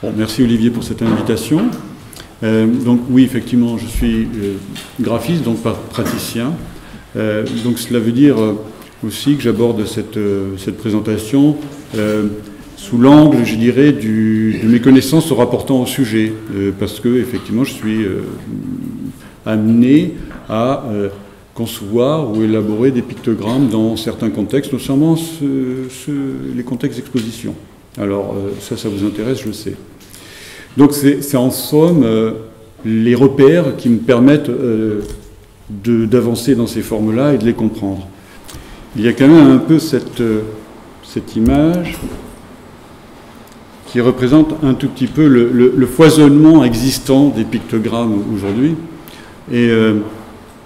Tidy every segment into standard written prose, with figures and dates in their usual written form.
Bon, merci Olivier pour cette invitation. Donc oui, effectivement, je suis graphiste, donc pas praticien. Donc cela veut dire aussi que j'aborde cette présentation sous l'angle, je dirais, de mes connaissances rapportant au sujet, parce que effectivement, je suis amené à concevoir ou élaborer des pictogrammes dans certains contextes, notamment les contextes d'exposition. Alors ça vous intéresse, je le sais. Donc c'est en somme les repères qui me permettent d'avancer dans ces formes-là et de les comprendre. Il y a quand même un peu cette image qui représente un tout petit peu le foisonnement existant des pictogrammes aujourd'hui. Et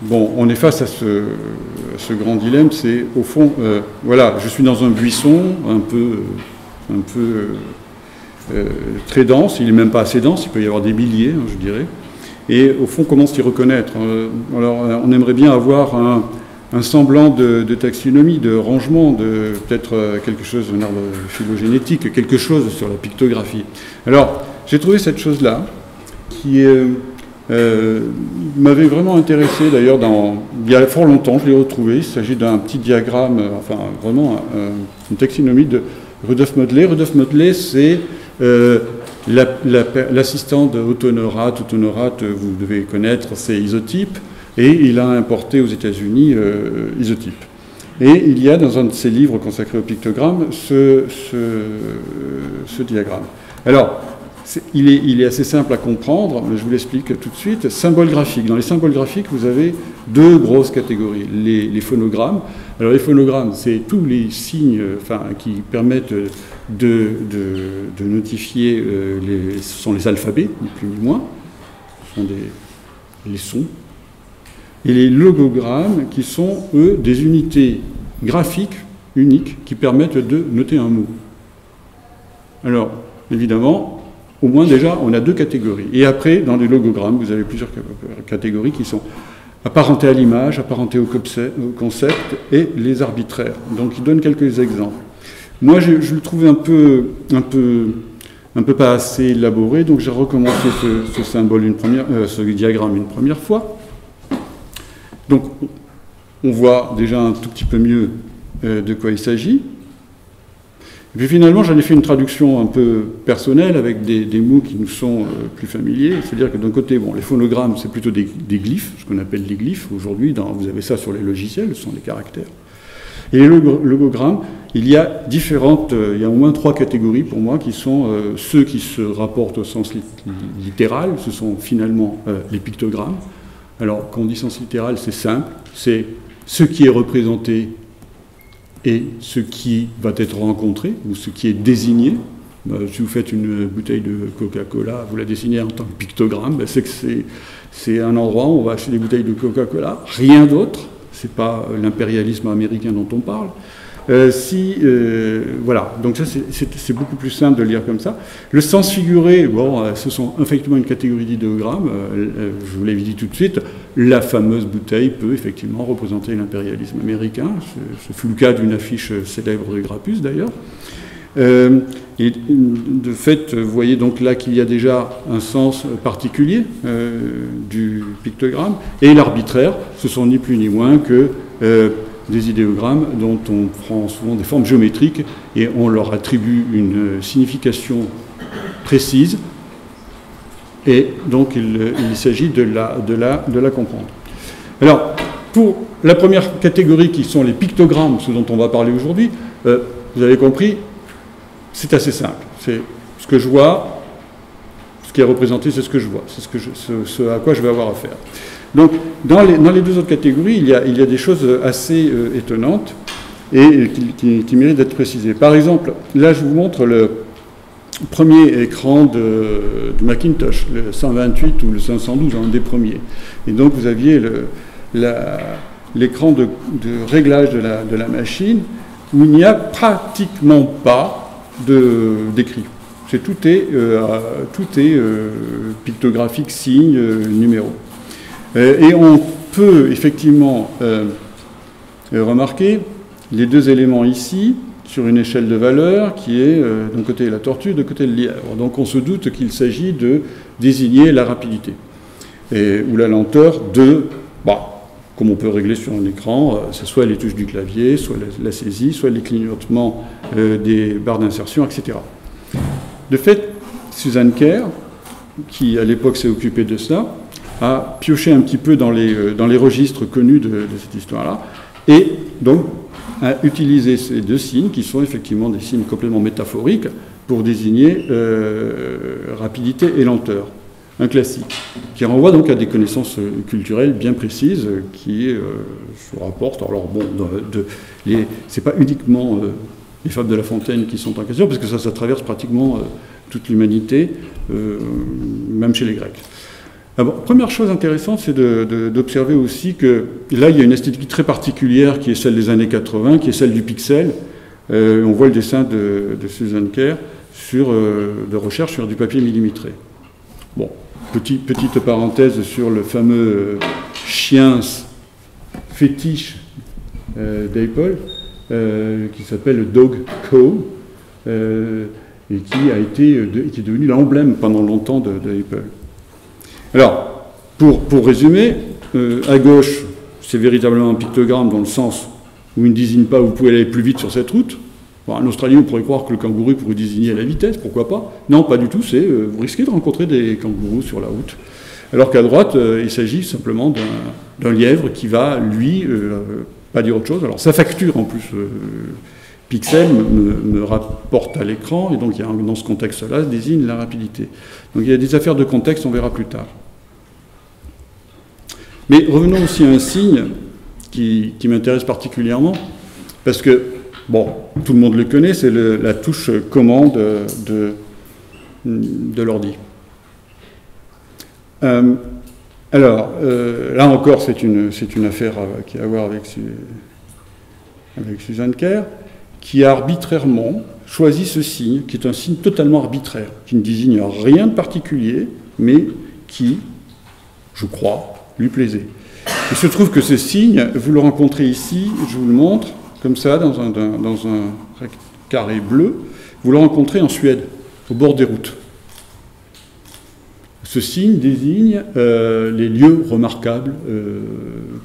bon, on est face à ce grand dilemme, c'est au fond, voilà, je suis dans un buisson un peu très dense, il n'est même pas assez dense, il peut y avoir des milliers, hein, je dirais. Et au fond, comment s'y reconnaître? Alors, on aimerait bien avoir un semblant de taxinomie, de rangement, de peut-être quelque chose, un arbre phylogénétique, quelque chose sur la pictographie. Alors, j'ai trouvé cette chose-là qui m'avait vraiment intéressé, d'ailleurs, il y a fort longtemps, je l'ai retrouvé. Il s'agit d'un petit diagramme, enfin, vraiment une taxinomie de Rudolf Modley. Rudolf Modley, c'est l'assistant de Otto Neurath. Otto Neurath, vous devez connaître, c'est Isotype, et il a importé aux États-Unis Isotype. Et il y a dans un de ses livres consacrés au pictogramme ce diagramme. Alors, il est assez simple à comprendre, mais je vous l'explique tout de suite. Symbole graphique. Dans les symboles graphiques, vous avez deux grosses catégories. Les phonogrammes. Alors les phonogrammes, c'est tous les signes qui permettent de notifier, ce sont les alphabets, ni plus ni moins. Ce sont les sons. Et les logogrammes, qui sont, eux, des unités graphiques uniques qui permettent de noter un mot. Alors, évidemment, au moins déjà, on a deux catégories. Et après, dans les logogrammes, vous avez plusieurs catégories qui sont apparentées à l'image, apparentées au concept et les arbitraires. Donc, il donne quelques exemples. Moi, je le trouve un peu pas assez élaboré, donc j'ai recommencé ce symbole ce diagramme une première fois. Donc, on voit déjà un tout petit peu mieux de quoi il s'agit. Et puis finalement, j'en ai fait une traduction un peu personnelle avec des mots qui nous sont plus familiers. C'est-à-dire que d'un côté, bon, les phonogrammes, c'est plutôt des glyphes, ce qu'on appelle des glyphes. Aujourd'hui, vous avez ça sur les logiciels, ce sont des caractères. Et les logogrammes, il y a au moins trois catégories pour moi, qui sont ceux qui se rapportent au sens littéral. Ce sont finalement les pictogrammes. Alors, quand on dit sens littéral, c'est simple. C'est ce qui est représenté et ce qui va être rencontré, ou ce qui est désigné. Si vous faites une bouteille de Coca-Cola, vous la dessinez en tant que pictogramme, c'est que c'est un endroit où on va acheter des bouteilles de Coca-Cola, rien d'autre, c'est pas l'impérialisme américain dont on parle. Voilà, donc ça c'est beaucoup plus simple de le lire comme ça. Le sens figuré, bon, ce sont effectivement une catégorie d'idéogrammes, je vous l'avais dit tout de suite, la fameuse bouteille peut effectivement représenter l'impérialisme américain, ce fut le cas d'une affiche célèbre de Grappus d'ailleurs. Et de fait, vous voyez donc là qu'il y a déjà un sens particulier du pictogramme, et l'arbitraire, ce sont ni plus ni moins que des idéogrammes dont on prend souvent des formes géométriques et on leur attribue une signification précise, et donc il s'agit de la comprendre. Alors, pour la première catégorie qui sont les pictogrammes, ce dont on va parler aujourd'hui, vous avez compris, c'est assez simple. C'est ce que je vois, ce qui est représenté, c'est ce que je vois, c'est ce à quoi je vais avoir affaire. Donc, dans les deux autres catégories, il y a des choses assez étonnantes et qui méritent d'être précisées. Par exemple, là, je vous montre le premier écran de Macintosh, le 128 ou le 512, un des premiers. Et donc, vous aviez l'écran de réglage de la machine où il n'y a pratiquement pas d'écrit. Tout est pictographique, signe, numéro. Et on peut effectivement remarquer les deux éléments ici, sur une échelle de valeur qui est d'un côté la tortue, de l'autre côté le lièvre. Donc on se doute qu'il s'agit de désigner la rapidité ou la lenteur de, comme on peut régler sur un écran, c'est soit les touches du clavier, soit la saisie, soit les clignotements des barres d'insertion, etc. De fait, Susan Kare, qui à l'époque s'est occupée de cela, a pioché un petit peu dans les registres connus de cette histoire-là, et donc a utilisé ces deux signes, qui sont effectivement des signes complètement métaphoriques, pour désigner rapidité et lenteur. Un classique, qui renvoie donc à des connaissances culturelles bien précises, qui se rapportent. Alors bon, c'est pas uniquement les fables de La Fontaine qui sont en question, parce que ça traverse pratiquement toute l'humanité, même chez les Grecs. Alors, première chose intéressante, c'est d'observer aussi que là, il y a une esthétique très particulière qui est celle des années 80, qui est celle du pixel. On voit le dessin de Susan Kare de recherche sur du papier millimétré. Bon, petite parenthèse sur le fameux chien fétiche d'Apple, qui s'appelle Dog Co, et qui est devenu l'emblème pendant longtemps d'Apple. Alors, pour résumer, à gauche, c'est véritablement un pictogramme dans le sens où il ne désigne pas où vous pouvez aller plus vite sur cette route. Bon, en Australie, on pourrait croire que le kangourou pourrait désigner la vitesse, pourquoi pas? Non, pas du tout, vous risquez de rencontrer des kangourous sur la route. Alors qu'à droite, il s'agit simplement d'un lièvre qui va, lui, pas dire autre chose. Alors, sa facture, en plus, pixel, me rapporte à l'écran, et donc dans ce contexte-là, désigne la rapidité. Donc il y a des affaires de contexte, on verra plus tard. Mais revenons aussi à un signe qui m'intéresse particulièrement, parce que, bon, tout le monde le connaît, c'est la touche commande de l'ordi. Alors, là encore, c'est une affaire qui a à voir avec Susan Kare, qui a arbitrairement choisi ce signe, qui est un signe totalement arbitraire, qui ne désigne rien de particulier, mais qui, je crois, lui plaisait. Il se trouve que ce signe, vous le rencontrez ici, je vous le montre, comme ça, dans un carré bleu, vous le rencontrez en Suède, au bord des routes. Ce signe désigne les lieux remarquables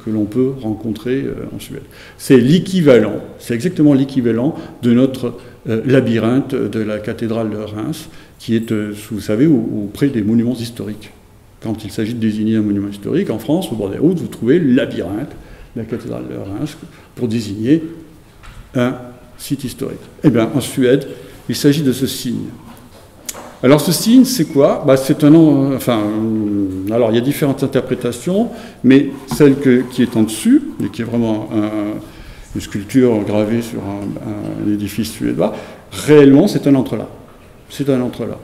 que l'on peut rencontrer en Suède. C'est l'équivalent, c'est exactement l'équivalent de notre labyrinthe de la cathédrale de Reims, qui est, vous savez, auprès des monuments historiques. Quand il s'agit de désigner un monument historique, en France, au bord des routes, vous trouvez le labyrinthe de la cathédrale de Reims pour désigner un site historique. Eh bien, en Suède, il s'agit de ce signe. Alors ce signe, c'est quoi? C'est alors il y a différentes interprétations, mais celle qui est en dessus, et qui est vraiment une sculpture gravée sur un édifice suédois, réellement c'est un entrelac. C'est un entrelac.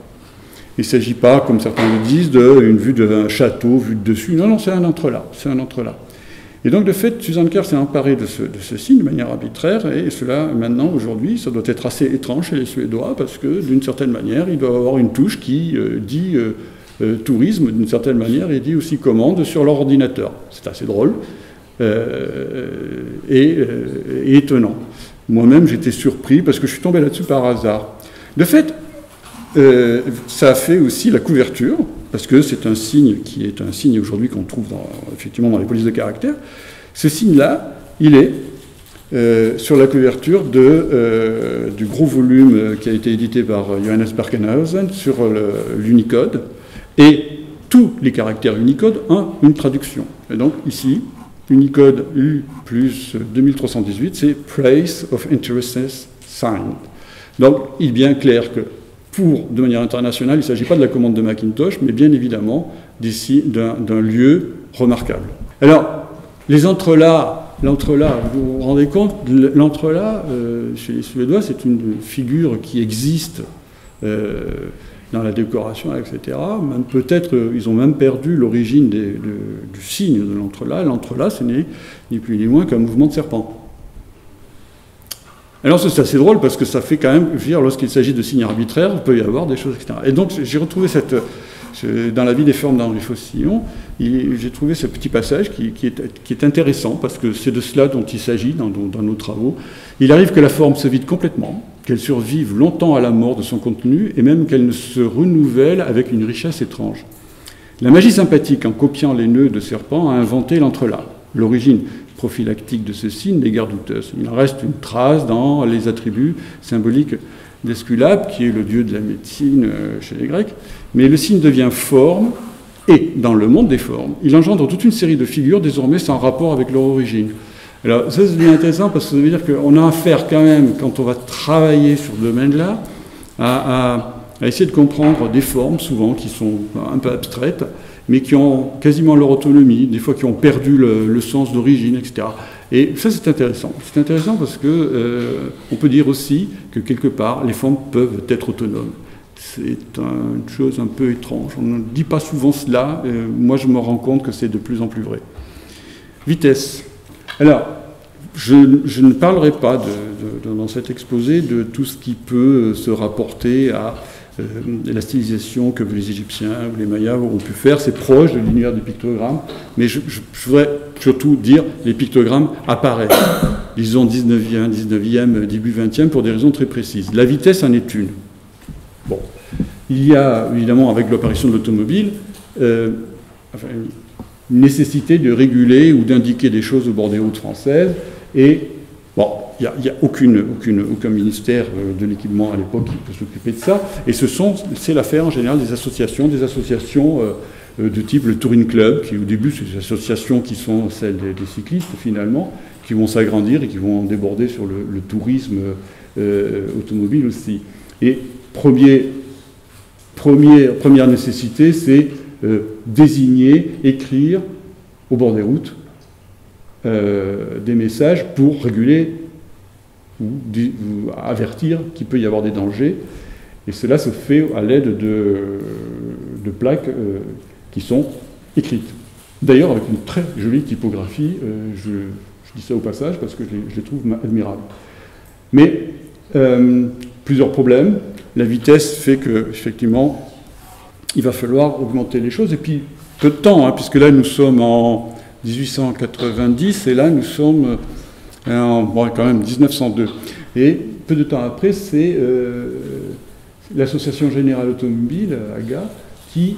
Il ne s'agit pas, comme certains le disent, d'une vue d'un château, vue de dessus. Non, non, c'est un entrelac. C'est un entrelac. Et donc, de fait, Susan Kare s'est emparée de ce signe de manière arbitraire, et cela, maintenant, aujourd'hui, ça doit être assez étrange chez les Suédois, parce que, d'une certaine manière, il doit avoir une touche qui dit tourisme, d'une certaine manière, et dit aussi commande sur leur ordinateur. C'est assez drôle et étonnant. Moi-même, j'étais surpris, parce que je suis tombé là-dessus par hasard. De fait, ça a fait aussi la couverture, parce que c'est un signe qui est un signe aujourd'hui qu'on trouve effectivement dans les polices de caractère. Ce signe-là, il est sur la couverture du gros volume qui a été édité par Johannes Berkenhausen sur l'Unicode, et tous les caractères Unicode ont une traduction. Et donc ici, Unicode U plus 2318, c'est Place of Interest Signed. Donc il est bien clair que de manière internationale, il ne s'agit pas de la commande de Macintosh, mais bien évidemment d'un lieu remarquable. Alors, les entrelacs, l'entrelac, vous vous rendez compte, l'entrelac, chez les Suédois, c'est une figure qui existe dans la décoration, etc. Même peut-être, ils ont même perdu l'origine du signe de l'entrelac. L'entrelac, ce n'est ni plus ni moins qu'un mouvement de serpent. Alors c'est assez drôle parce que ça fait quand même, je veux dire, lorsqu'il s'agit de signes arbitraires, il peut y avoir des choses, etc. Et donc j'ai retrouvé ce Dans la vie des formes d'Henri Faucillon, j'ai trouvé ce petit passage qui est intéressant, parce que c'est de cela dont il s'agit dans nos travaux. Il arrive que la forme se vide complètement, qu'elle survive longtemps à la mort de son contenu, et même qu'elle ne se renouvelle avec une richesse étrange. La magie sympathique, en copiant les nœuds de serpent, a inventé l'entrelac. L'origine prophylactique de ce signe n'est guère douteuse. Il en reste une trace dans les attributs symboliques d'Esculape, qui est le dieu de la médecine chez les Grecs, mais le signe devient forme, et dans le monde des formes, il engendre toute une série de figures désormais sans rapport avec leur origine. Alors ça, c'est bien intéressant, parce que ça veut dire qu'on a affaire quand même, quand on va travailler sur ce domaine-là, à essayer de comprendre des formes, souvent, qui sont un peu abstraites, mais qui ont quasiment leur autonomie, des fois qui ont perdu le sens d'origine, etc. Et ça, c'est intéressant. C'est intéressant parce que on peut dire aussi que, quelque part, les formes peuvent être autonomes. C'est une chose un peu étrange. On ne dit pas souvent cela. Moi, je me rends compte que c'est de plus en plus vrai. Vitesse. Alors, je ne parlerai pas, dans cet exposé, de tout ce qui peut se rapporter à la stylisation que les Égyptiens ou les Mayas ont pu faire. C'est proche de l'univers des pictogrammes, mais je voudrais surtout dire les pictogrammes apparaissent, disons 19e, début 20e, pour des raisons très précises. La vitesse en est une. Bon. Il y a, évidemment, avec l'apparition de l'automobile, une nécessité de réguler ou d'indiquer des choses au bord des routes françaises, et bon, il n'y a aucun ministère de l'équipement à l'époque qui peut s'occuper de ça, et c'est l'affaire en général des associations de type le Touring Club, qui au début c'est des associations qui sont celles des cyclistes finalement, qui vont s'agrandir et qui vont déborder sur le tourisme automobile aussi. Et première nécessité, c'est désigner, écrire au bord des routes des messages pour réguler ou avertir qu'il peut y avoir des dangers. Et cela se fait à l'aide de plaques qui sont écrites. D'ailleurs, avec une très jolie typographie, je dis ça au passage parce que je les trouve admirables. Mais plusieurs problèmes. La vitesse fait que, effectivement, il va falloir augmenter les choses. Et puis, peu de temps, puisque là, nous sommes en 1890, et là, nous sommes quand même 1902. Et peu de temps après, c'est l'Association Générale Automobile, AGA, qui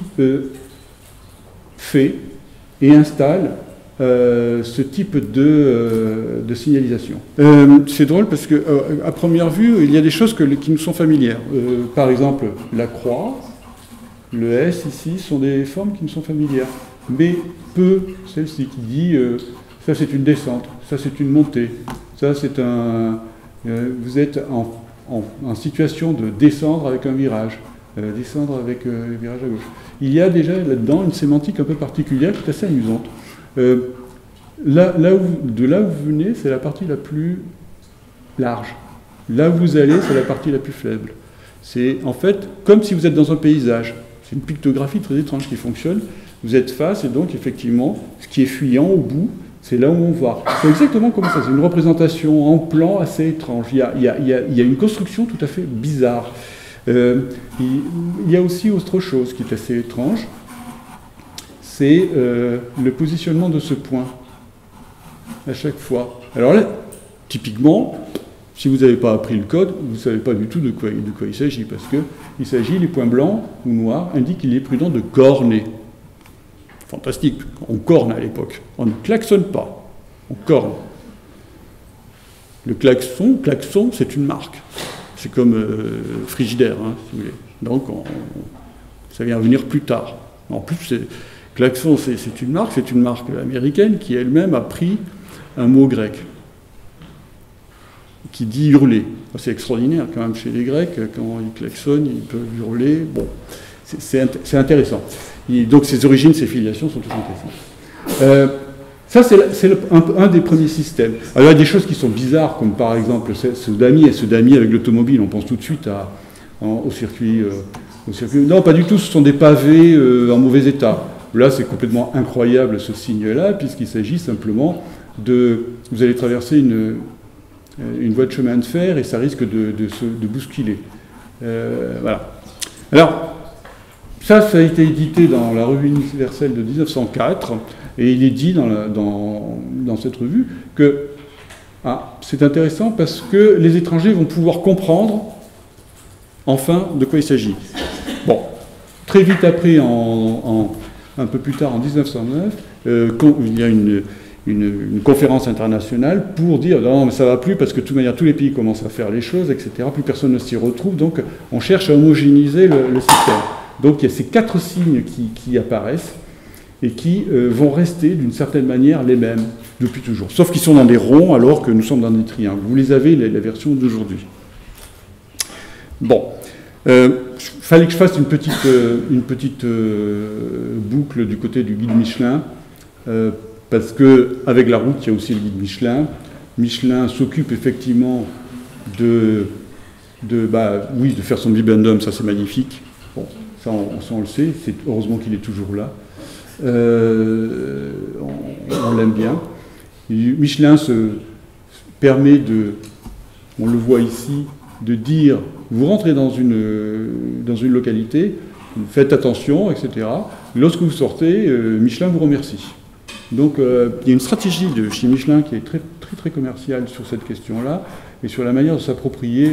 fait et installe ce type de signalisation. C'est drôle parce que, à première vue, il y a des choses qui nous sont familières. Par exemple, la croix, le S ici, sont des formes qui nous sont familières. Mais peu celle-ci qui dit ça c'est une descente, ça c'est une montée, ça c'est vous êtes en situation de descendre avec un virage, descendre avec un virage à gauche. Il y a déjà là-dedans une sémantique un peu particulière qui est assez amusante. De là où vous venez, c'est la partie la plus large. Là où vous allez, c'est la partie la plus faible. C'est en fait comme si vous êtes dans un paysage. C'est une pictographie très étrange qui fonctionne. Vous êtes face, et donc effectivement, ce qui est fuyant au bout, c'est là où on va. C'est exactement comme ça. C'est une représentation en plan assez étrange. Il y a une construction tout à fait bizarre. Il y a aussi autre chose qui est assez étrange. C'est le positionnement de ce point à chaque fois. Alors là, typiquement, si vous n'avez pas appris le code, vous ne savez pas du tout de quoi il s'agit, parce qu'il s'agit, les points blancs ou noirs indiquent qu'il est prudent de corner. Fantastique, on corne à l'époque. On ne klaxonne pas, on corne. Le klaxon, c'est une marque. C'est comme frigidaire, si vous voulez. Donc, ça vient venir plus tard. En plus, klaxon, c'est une marque américaine qui elle-même a pris un mot grec qui dit hurler. C'est extraordinaire quand même chez les Grecs, quand ils klaxonnent, ils peuvent hurler. Bon, c'est intéressant. Et donc ces origines, ces filiations sont toujours intéressantes. Ça, c'est un des premiers systèmes. Alors il y a des choses qui sont bizarres, comme par exemple ce damier avec l'automobile. On pense tout de suite au circuit. Non, pas du tout, ce sont des pavés en mauvais état. Là, c'est complètement incroyable ce signe-là, puisqu'il s'agit simplement vous allez traverser une voie de chemin de fer et ça risque de bousculer. Voilà. Alors, ça a été édité dans la Revue universelle de 1904, et il est dit dans cette revue que c'est intéressant parce que les étrangers vont pouvoir comprendre enfin de quoi il s'agit. Bon, très vite après, un peu plus tard, en 1909, il y a une conférence internationale pour dire non, mais ça ne va plus parce que de toute manière tous les pays commencent à faire les choses, etc. Plus personne ne s'y retrouve, donc on cherche à homogénéiser le système. Donc il y a ces 4 signes qui apparaissent et qui vont rester d'une certaine manière les mêmes depuis toujours. Sauf qu'ils sont dans des ronds alors que nous sommes dans des triangles. Vous les avez, la version d'aujourd'hui. Bon. Fallait que je fasse une petite boucle du côté du guide Michelin, parce qu'avec la route, il y a aussi le guide Michelin. Michelin s'occupe effectivement de faire son bibendum, ça c'est magnifique. Bon, ça on le sait, c'est heureusement qu'il est toujours là. On l'aime bien. Michelin se permet on le voit ici, de dire, vous rentrez dans une localité, faites attention, etc. Lorsque vous sortez, Michelin vous remercie. Donc il y a une stratégie de chez Michelin qui est très, très, très commerciale sur cette question-là, et sur la manière de s'approprier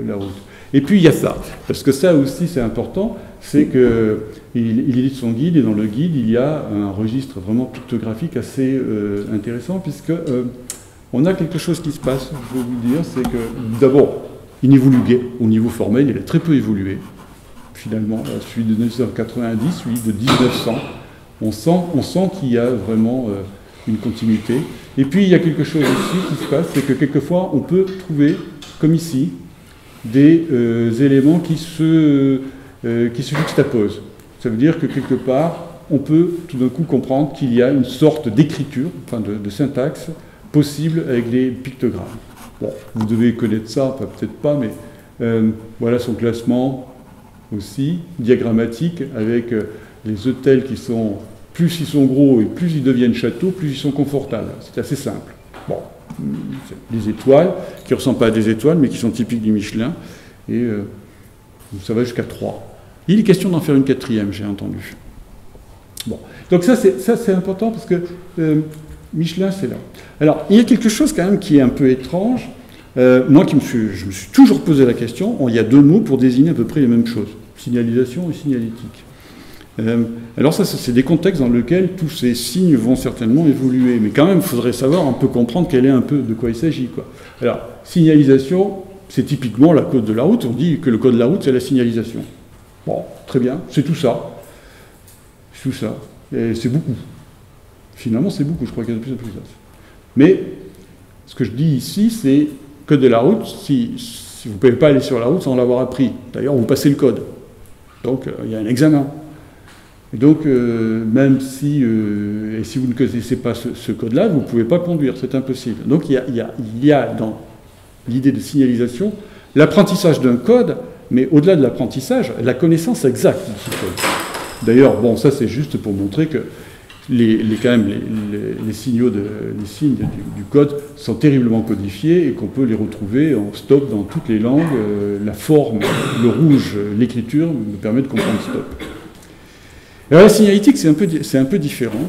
la route. Et puis il y a ça, parce que ça aussi c'est important, c'est qu'il édite son guide, et dans le guide il y a un registre vraiment pictographique assez intéressant, puisque on a quelque chose qui se passe, je veux vous dire, c'est que d'abord, il n'évolue guère au niveau formel, il a très peu évolué. Finalement, celui de 1990, celui de 1900, on sent qu'il y a vraiment une continuité. Et puis, il y a quelque chose aussi qui se passe, c'est que quelquefois, on peut trouver, comme ici, des éléments qui se juxtaposent. Ça veut dire que quelque part, on peut tout d'un coup comprendre qu'il y a une sorte d'écriture, enfin de syntaxe, possible avec des pictogrammes. Bon, vous devez connaître ça, enfin, peut-être pas, mais voilà son classement aussi, diagrammatique, avec les hôtels qui sont, plus ils sont gros et plus ils deviennent châteaux, plus ils sont confortables. C'est assez simple. Bon, des étoiles, qui ne ressemblent pas à des étoiles, mais qui sont typiques du Michelin, et ça va jusqu'à 3. Il est question d'en faire une 4e, j'ai entendu. Bon, donc ça c'est important, parce que Michelin, c'est là. Alors, il y a quelque chose quand même qui est un peu étrange. Moi, je me suis toujours posé la question, il y a 2 mots pour désigner à peu près les mêmes choses, signalisation et signalétique. Alors ça, c'est des contextes dans lesquels tous ces signes vont certainement évoluer, mais quand même, il faudrait savoir un peu comprendre quel est un peu de quoi il s'agit, quoi. Alors, signalisation, c'est typiquement la code de la route, on dit que le code de la route, c'est la signalisation. Bon, très bien, c'est tout ça. C'est tout ça. Et c'est beaucoup. Finalement, c'est beaucoup, je crois qu'il y a de plus en plus ça. Mais ce que je dis ici, c'est que de la route, si vous ne pouvez pas aller sur la route sans l'avoir appris. D'ailleurs, vous passez le code. Donc, il y a un examen. Et donc, même si vous ne connaissez pas ce code-là, vous ne pouvez pas conduire, c'est impossible. Donc, il y a dans l'idée de signalisation l'apprentissage d'un code, mais au-delà de l'apprentissage, la connaissance exacte de ce code. D'ailleurs, bon, ça c'est juste pour montrer que les signes du code sont terriblement codifiés et qu'on peut les retrouver en stop dans toutes les langues. La forme, le rouge, l'écriture nous permet de comprendre stop. Alors la signalétique, c'est un peu différent.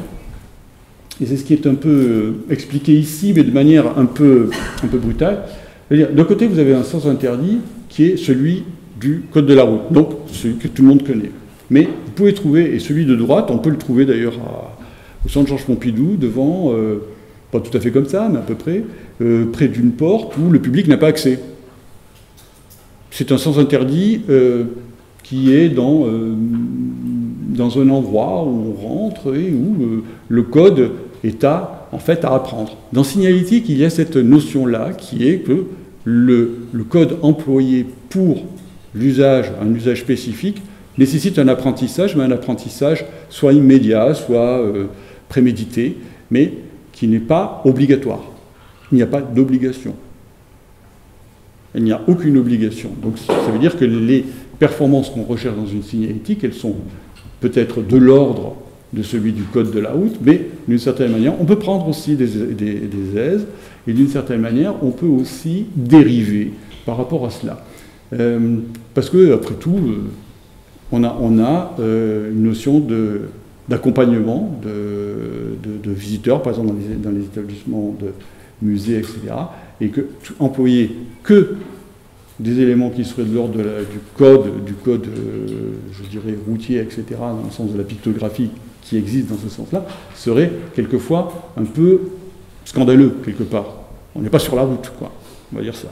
Et c'est ce qui est un peu expliqué ici, mais de manière un peu brutale. C'est-à-dire, d'un côté, vous avez un sens interdit qui est celui du code de la route, donc celui que tout le monde connaît. Mais vous pouvez trouver, et celui de droite, on peut le trouver d'ailleurs au centre Georges Pompidou, devant, pas tout à fait comme ça, mais à peu près, près d'une porte où le public n'a pas accès. C'est un sens interdit qui est dans un endroit où on rentre et où le code est en fait à apprendre. Dans signalétique, il y a cette notion-là qui est que le code employé pour un usage spécifique, nécessite un apprentissage, mais un apprentissage soit immédiat, soit prémédité, mais qui n'est pas obligatoire. Il n'y a pas d'obligation. Il n'y a aucune obligation. Donc ça veut dire que les performances qu'on recherche dans une signalétique, elles sont peut-être de l'ordre de celui du code de la route, mais d'une certaine manière, on peut prendre aussi des aises, et d'une certaine manière, on peut aussi dériver par rapport à cela. Parce que, après tout, on a une notion d'accompagnement de visiteurs, par exemple dans les établissements de musées, etc., et que employer que des éléments qui seraient de l'ordre du code, je dirais, routier, etc., dans le sens de la pictographie qui existe dans ce sens-là, serait quelquefois un peu scandaleux, quelque part. On n'est pas sur la route, quoi. On va dire ça.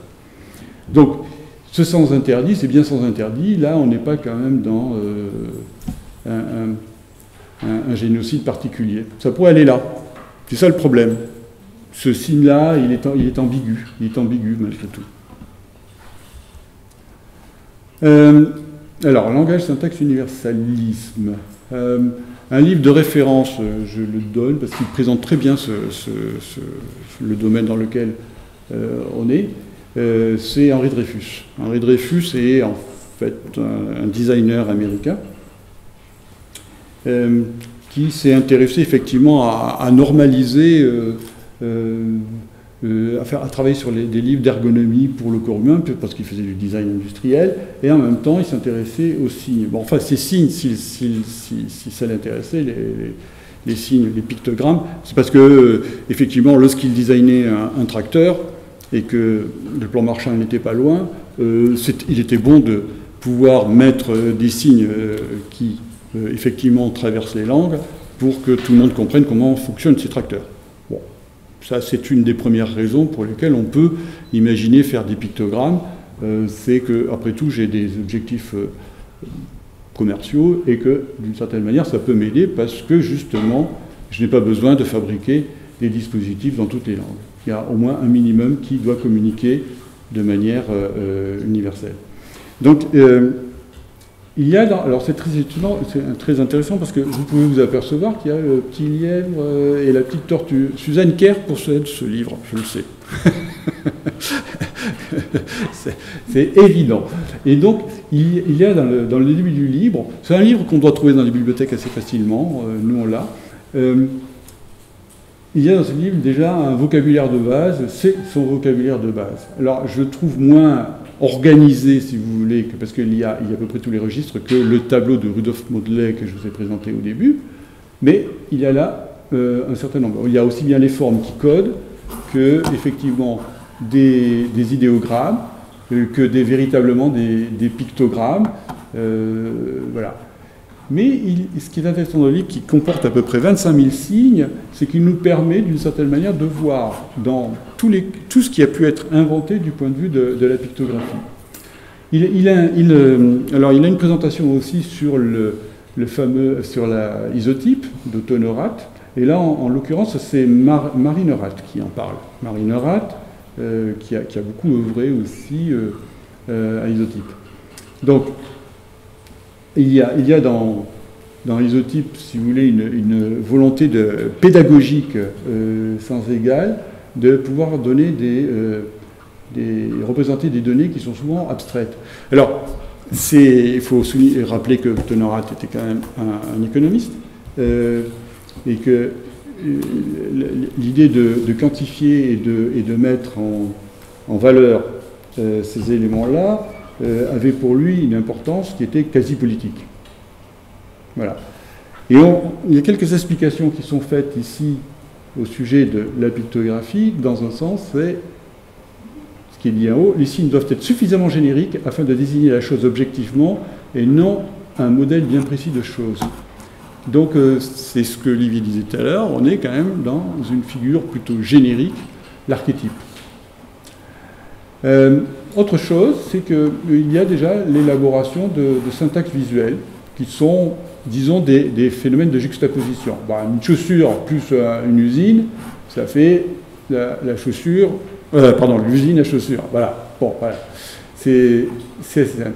Donc, ce sens interdit, c'est bien sans interdit. Là, on n'est pas quand même dans un génocide particulier. Ça pourrait aller là. C'est ça le problème. Ce signe-là, il est ambigu. Il est ambigu, malgré tout. Alors, langage, syntaxe, universalisme. Un livre de référence, je le donne parce qu'il présente très bien le domaine dans lequel on est. C'est Henri Dreyfus. Henri Dreyfus est en fait un designer américain qui s'est intéressé effectivement à normaliser, à travailler sur des livres d'ergonomie pour le corps humain, parce qu'il faisait du design industriel, et en même temps il s'intéressait aux signes. Bon, enfin, ces signes, si ça l'intéressait, les signes, les pictogrammes, c'est parce que, effectivement, lorsqu'il designait un tracteur, et que le plan marchand n'était pas loin, il était bon de pouvoir mettre des signes qui, effectivement, traversent les langues pour que tout le monde comprenne comment fonctionnent ces tracteurs. Bon, ça, c'est une des premières raisons pour lesquelles on peut imaginer faire des pictogrammes. C'est que, après tout, j'ai des objectifs commerciaux et que, d'une certaine manière, ça peut m'aider parce que, justement, je n'ai pas besoin de fabriquer des dispositifs dans toutes les langues. Il y a au moins un minimum qui doit communiquer de manière universelle. Donc, il y a alors c'est très étonnant, c'est très intéressant parce que vous pouvez vous apercevoir qu'il y a le petit lièvre et la petite tortue. Suzanne Kerr possède ce livre, je le sais. C'est évident. Et donc, il y a dans le début du livre, c'est un livre qu'on doit trouver dans les bibliothèques assez facilement, nous on l'a. Il y a dans ce livre déjà un vocabulaire de base, c'est son vocabulaire de base. Alors je trouve moins organisé, si vous voulez, parce qu'il y a à peu près tous les registres, que le tableau de Rudolf Maudsley que je vous ai présenté au début, mais il y a là un certain nombre. Il y a aussi bien les formes qui codent que, effectivement, des idéogrammes, que véritablement des pictogrammes, voilà. Mais ce qui est intéressant dans le livre, qui comporte à peu près 25 000 signes, c'est qu'il nous permet d'une certaine manière de voir dans tout ce qui a pu être inventé du point de vue de la pictographie. Alors il a une présentation aussi sur sur la isotype d'Otto Neurath, et là en l'occurrence c'est Marie Neurath qui en parle. Marie Neurath qui a beaucoup œuvré aussi à isotype. Donc il y a dans l'isotype, si vous voulez, une volonté pédagogique sans égale de pouvoir donner représenter des données qui sont souvent abstraites. Alors, il faut rappeler que Neurath était quand même un économiste et que l'idée de quantifier et de mettre en valeur ces éléments-là avait pour lui une importance qui était quasi politique. Voilà. Et il y a quelques explications qui sont faites ici au sujet de la pictographie. Dans un sens, c'est ce qui est dit en haut, les signes doivent être suffisamment génériques afin de désigner la chose objectivement et non un modèle bien précis de chose. Donc c'est ce que Olivier disait tout à l'heure, on est quand même dans une figure plutôt générique, l'archétype. Autre chose, c'est qu'il y a déjà l'élaboration de syntaxe visuelle, qui sont, disons, des phénomènes de juxtaposition. Une chaussure plus une usine, ça fait la chaussure, l'usine à chaussures. Voilà. Bon, voilà. C'est simple.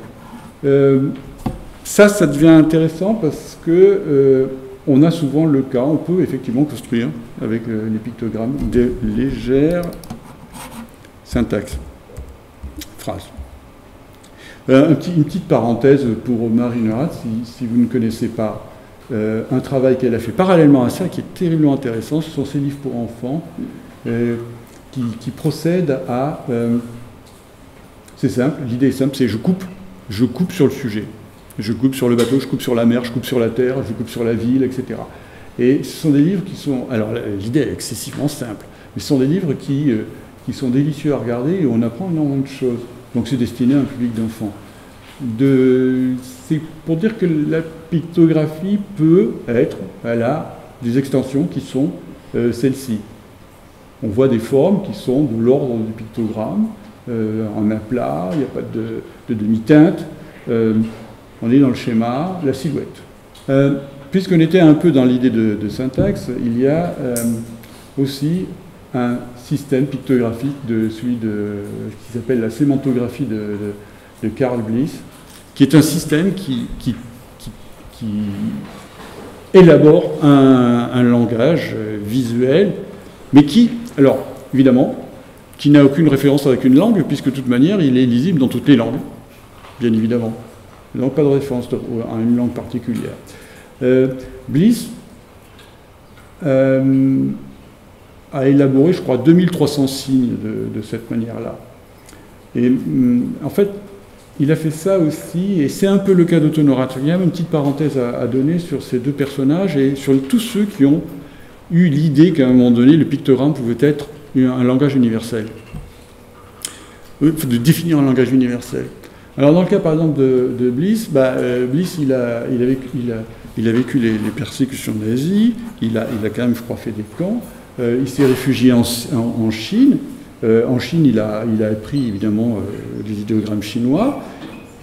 Ça devient intéressant parce que on a souvent le cas, on peut effectivement construire avec les pictogrammes de légères syntaxes. Une petite parenthèse pour Marie Neurath, si vous ne connaissez pas un travail qu'elle a fait parallèlement à ça, qui est terriblement intéressant, ce sont ses livres pour enfants, qui procèdent à... c'est simple, l'idée est simple, c'est je coupe sur le sujet. Je coupe sur le bateau, je coupe sur la mer, je coupe sur la terre, je coupe sur la ville, etc. Et ce sont des livres qui sont... Alors l'idée est excessivement simple, mais ce sont des livres qui sont délicieux à regarder et on apprend énormément de choses. Donc c'est destiné à un public d'enfants. C'est pour dire que la pictographie peut être, elle a des extensions qui sont celles-ci. On voit des formes qui sont de l'ordre du pictogramme, en aplat, il n'y a pas de demi-teinte, on est dans le schéma, la silhouette. Puisqu'on était un peu dans l'idée de syntaxe, il y a aussi un système pictographique de celui qui s'appelle la sémantographie de Carl Bliss, qui est un système qui élabore un langage visuel, mais qui, alors évidemment, qui n'a aucune référence avec une langue, puisque de toute manière, il est lisible dans toutes les langues, bien évidemment. Donc pas de référence à une langue particulière. Bliss a élaboré, je crois, 2300 signes de cette manière-là. Et en fait, il a fait ça aussi, et c'est un peu le cas d'Autonorat. Il y a une petite parenthèse à donner sur ces deux personnages et sur tous ceux qui ont eu l'idée qu'à un moment donné, le pictogramme pouvait être un langage universel. De définir un langage universel. Alors dans le cas par exemple de Bliss, Bliss il a vécu les persécutions nazies, il a quand même, je crois, fait des camps, il s'est réfugié en Chine. En Chine, il a appris évidemment les idéogrammes chinois,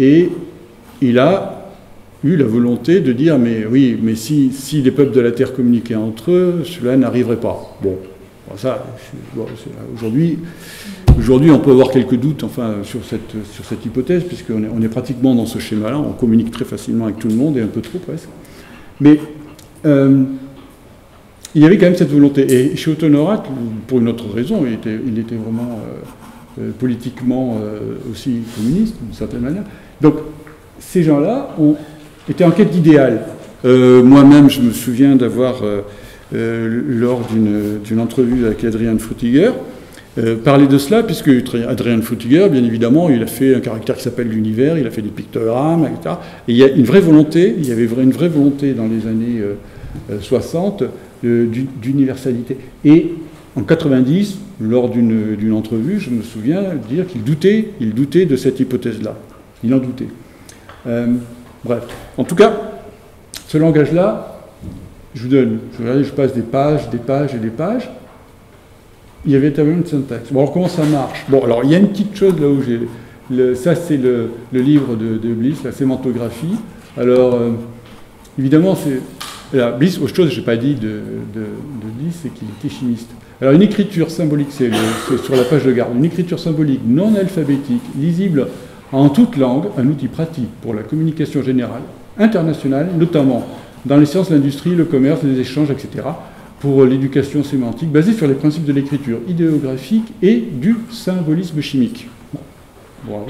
et il a eu la volonté de dire mais oui, mais si les peuples de la Terre communiquaient entre eux, cela n'arriverait pas. Bon, ça, aujourd'hui, on peut avoir quelques doutes sur cette hypothèse, puisqu'on est pratiquement dans ce schéma-là, on communique très facilement avec tout le monde, et un peu trop presque. Mais il y avait quand même cette volonté. Et chez Autonorat, pour une autre raison, il était vraiment politiquement aussi communiste, d'une certaine manière. Donc, ces gens-là étaient en quête d'idéal. Moi-même, je me souviens d'avoir, lors d'une entrevue avec Adrian Frutiger, parlé de cela, puisque Adrian Frutiger, bien évidemment, il a fait un caractère qui s'appelle l'univers, il a fait des pictogrammes, etc. Et il y a une vraie volonté, il y avait une vraie volonté dans les années 60 d'universalité. Et en 90, lors d'une entrevue, je me souviens dire qu'il doutait de cette hypothèse-là. Il en doutait. Bref. En tout cas, ce langage-là, je passe des pages et des pages. Il y avait véritablement une syntaxe. Bon, alors comment ça marche? Bon, alors il y a une petite chose là où ça, c'est le livre de Bliss, la sémantographie. Alors, évidemment, Bliss, autre chose que je n'ai pas dit de Bliss, c'est qu'il était chimiste. Alors, une écriture symbolique, c'est sur la page de garde, une écriture symbolique non alphabétique, lisible en toute langue, un outil pratique pour la communication générale, internationale, notamment dans les sciences, l'industrie, le commerce, les échanges, etc., pour l'éducation sémantique, basée sur les principes de l'écriture idéographique et du symbolisme chimique. Bon, bravo.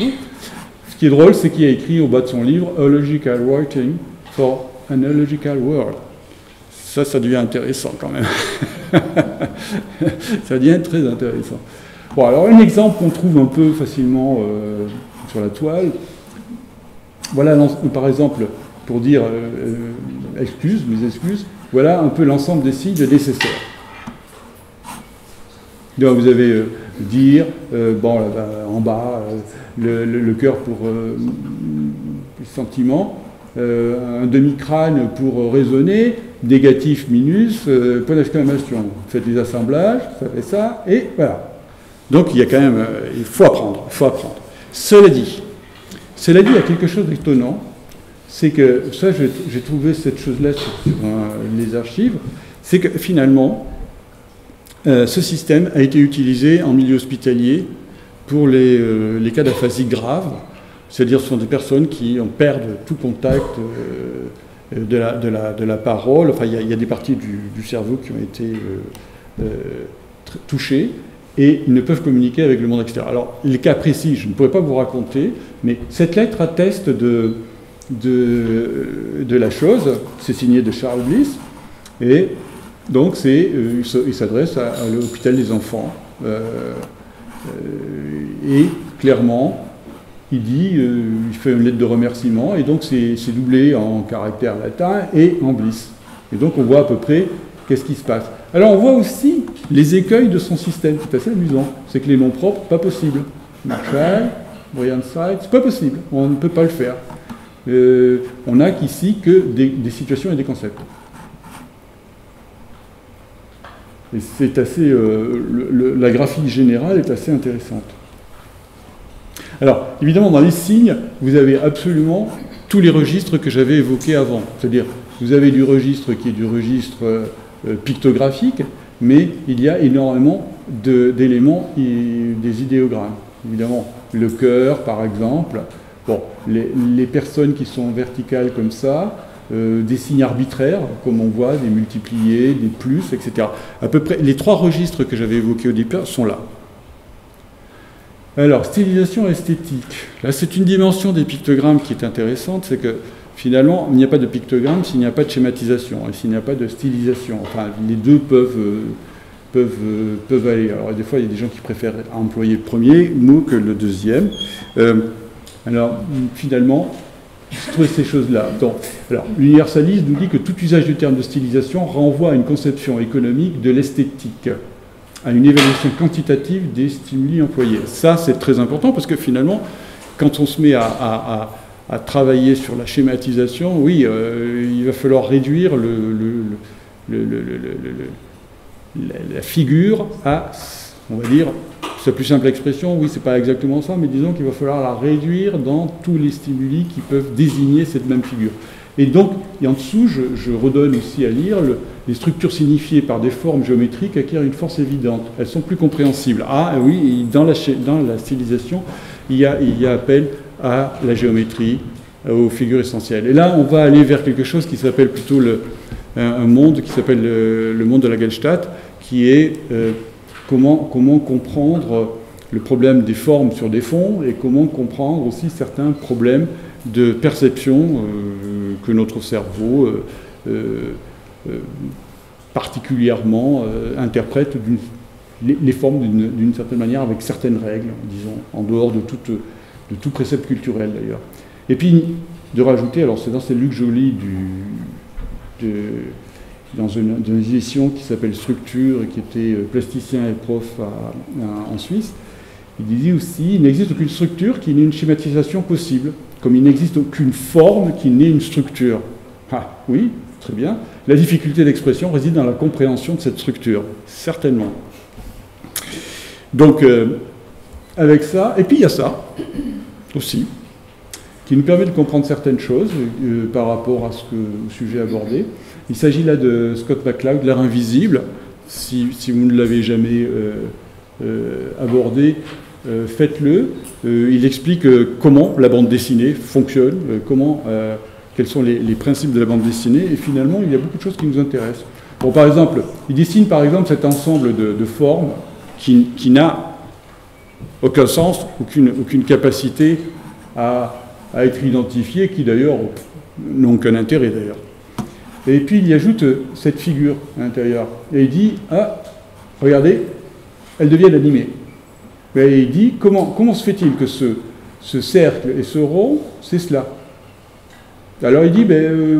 Ce qui est drôle, c'est qu'il a écrit au bas de son livre « A Logical Writing for an Illogical World ». Ça devient intéressant quand même. Ça devient très intéressant. Bon, alors un exemple qu'on trouve un peu facilement sur la toile. Voilà, par exemple, pour dire mes excuses, voilà un peu l'ensemble des signes nécessaires. Donc vous avez dire, en bas, le cœur pour les sentiments, un demi-crâne pour raisonner, négatif, minus, point d'exclamation. Faites des assemblages, ça fait ça, et voilà. Donc il y a quand même, il faut apprendre. Cela dit, il y a quelque chose d'étonnant, c'est que, ça j'ai trouvé cette chose-là sur les archives, c'est que finalement, ce système a été utilisé en milieu hospitalier pour les cas d'aphasie grave, c'est-à-dire ce sont des personnes qui perdent tout contact de la parole, enfin il y a des parties du cerveau qui ont été touchées, et ils ne peuvent communiquer avec le monde extérieur. Alors, les cas précis, je ne pourrais pas vous raconter, mais cette lettre atteste de la chose, c'est signé de Charles Bliss, et donc il s'adresse à l'hôpital des enfants, et clairement, il dit, il fait une lettre de remerciement, et donc c'est doublé en caractère latin et en bliss. Et donc on voit à peu près qu'est-ce qui se passe. Alors on voit aussi les écueils de son système, c'est assez amusant. C'est que les noms propres, pas possible. Marshall, Brianside, c'est pas possible, on ne peut pas le faire. On n'a qu'ici que des situations et des concepts. Et c'est assez, la graphie générale est assez intéressante. Alors, évidemment, dans les signes, vous avez absolument tous les registres que j'avais évoqués avant. C'est-à-dire, vous avez du registre qui est du registre pictographique, mais il y a énormément d'éléments et des idéogrammes. Évidemment, le cœur, par exemple. Bon, les personnes qui sont verticales comme ça, des signes arbitraires, comme on voit, des multipliés, des plus, etc. À peu près, les trois registres que j'avais évoqués au départ sont là. Alors, stylisation esthétique. Là, c'est une dimension des pictogrammes qui est intéressante, c'est que finalement, il n'y a pas de pictogramme s'il n'y a pas de schématisation et s'il n'y a pas de stylisation. Enfin, les deux peuvent aller. Alors, des fois, il y a des gens qui préfèrent employer le premier mot que le deuxième. Alors, finalement, je trouvais ces choses-là. Alors, l'universaliste nous dit que tout usage du terme de stylisation renvoie à une conception économique de l'esthétique, à une évaluation quantitative des stimuli employés. Ça, c'est très important parce que finalement, quand on se met à travailler sur la schématisation, oui, il va falloir réduire la figure à, on va dire, c'est la plus simple expression, oui, c'est pas exactement ça, mais disons qu'il va falloir la réduire dans tous les stimuli qui peuvent désigner cette même figure. Et donc, et en dessous, je redonne aussi à lire, les structures signifiées par des formes géométriques acquièrent une force évidente. Elles sont plus compréhensibles. Ah oui, dans la stylisation, il y a appel à la géométrie, aux figures essentielles. Et là, on va aller vers quelque chose qui s'appelle plutôt un monde qui s'appelle le monde de la Gestalt, qui est comment comprendre le problème des formes sur des fonds et comment comprendre aussi certains problèmes de perception que notre cerveau particulièrement interprète les formes d'une certaine manière avec certaines règles, disons, en dehors de tout précepte culturel d'ailleurs. Et puis de rajouter, alors c'est dans ces Luc Joly dans une édition qui s'appelle Structure et qui était plasticien et prof en Suisse, il disait aussi, il n'existe aucune structure qui n'ait une schématisation possible, comme il n'existe aucune forme qui n'ait une structure. Ah oui, très bien. La difficulté d'expression réside dans la compréhension de cette structure, certainement. Donc, avec ça, et puis il y a ça aussi, qui nous permet de comprendre certaines choses par rapport au sujet abordé. Il s'agit là de Scott McCloud, L'ère invisible. Si vous ne l'avez jamais abordé, faites-le. Il explique comment la bande dessinée fonctionne, quels sont les principes de la bande dessinée, et finalement, il y a beaucoup de choses qui nous intéressent. Bon, par exemple, il dessine par exemple cet ensemble de formes qui n'a aucun sens, aucune capacité à être identifiées, qui d'ailleurs n'ont aucun intérêt d'ailleurs. Et puis il y ajoute cette figure à l'intérieur. Et il dit, ah, regardez, elle devient animée. Et il dit, comment se fait-il que ce cercle et ce rond, c'est cela? Alors il dit,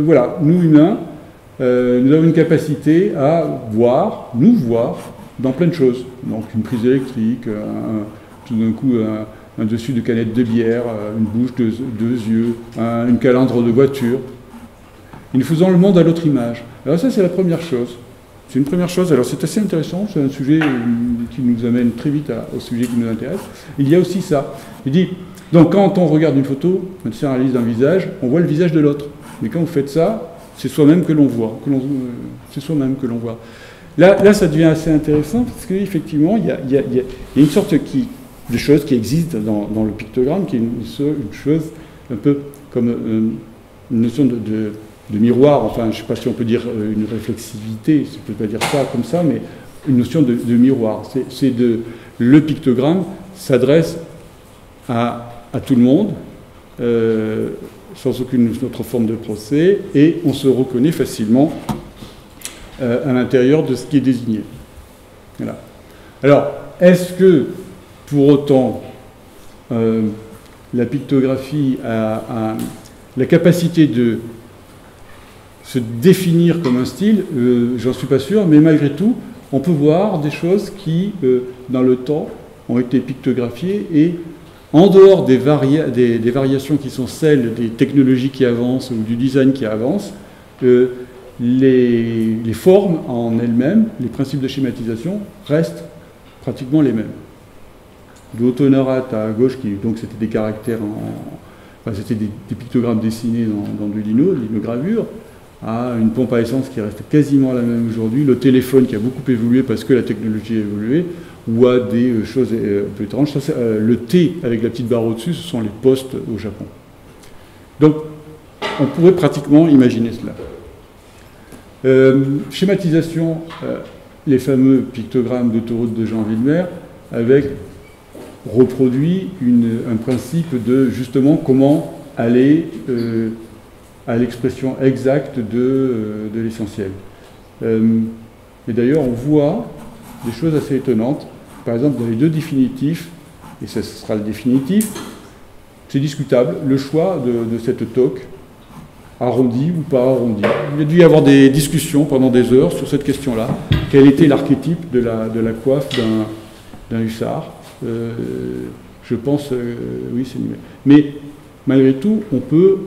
voilà, nous humains, nous avons une capacité à nous voir dans plein de choses. Donc une prise électrique, tout d'un coup un dessus de canette de bière, une bouche, deux yeux, une calandre de voiture. Et nous faisons le monde à l'autre image. Alors ça, c'est la première chose. C'est une première chose. Alors c'est assez intéressant, c'est un sujet qui nous amène très vite au sujet qui nous intéresse. Il y a aussi ça. Il dit, donc quand on regarde une photo, on analyse d'un visage, on voit le visage de l'autre. Mais quand vous faites ça, c'est soi-même que l'on voit. C'est soi-même que l'on voit. Là, ça devient assez intéressant parce qu'effectivement, il y a une sorte de chose qui existe dans le pictogramme, qui est une chose un peu comme une notion de miroir, enfin, je ne sais pas si on peut dire une réflexivité, je ne peux pas dire ça comme ça, mais une notion de miroir. Le pictogramme s'adresse à tout le monde, sans aucune autre forme de procès, et on se reconnaît facilement à l'intérieur de ce qui est désigné. Voilà. Alors, est-ce que, pour autant, la pictographie a la capacité de se définir comme un style, j'en suis pas sûr, mais malgré tout, on peut voir des choses qui, dans le temps, ont été pictographiées et en dehors des variations qui sont celles des technologies qui avancent ou du design qui avance, les formes en elles-mêmes, les principes de schématisation, restent pratiquement les mêmes. De Haut-Honorat à gauche, donc c'était des caractères, enfin, c'était des pictogrammes dessinés dans du linogravure, à une pompe à essence qui reste quasiment la même aujourd'hui, le téléphone qui a beaucoup évolué parce que la technologie a évolué, ou à des choses un peu étranges. Ça, le T avec la petite barre au-dessus, ce sont les postes au Japon. Donc, on pourrait pratiquement imaginer cela. Schématisation, les fameux pictogrammes d'autoroute de Jean Villemer, avec reproduit un principe de justement comment aller à l'expression exacte de l'essentiel. Et d'ailleurs, on voit des choses assez étonnantes. Par exemple, dans les deux définitifs, et ce sera le définitif, c'est discutable, le choix de cette toque, arrondie ou pas arrondie. Il a dû y avoir des discussions pendant des heures sur cette question-là. Quel était l'archétype de la coiffe d'un hussard? Je pense, oui, c'est mieux. Mais malgré tout, on peut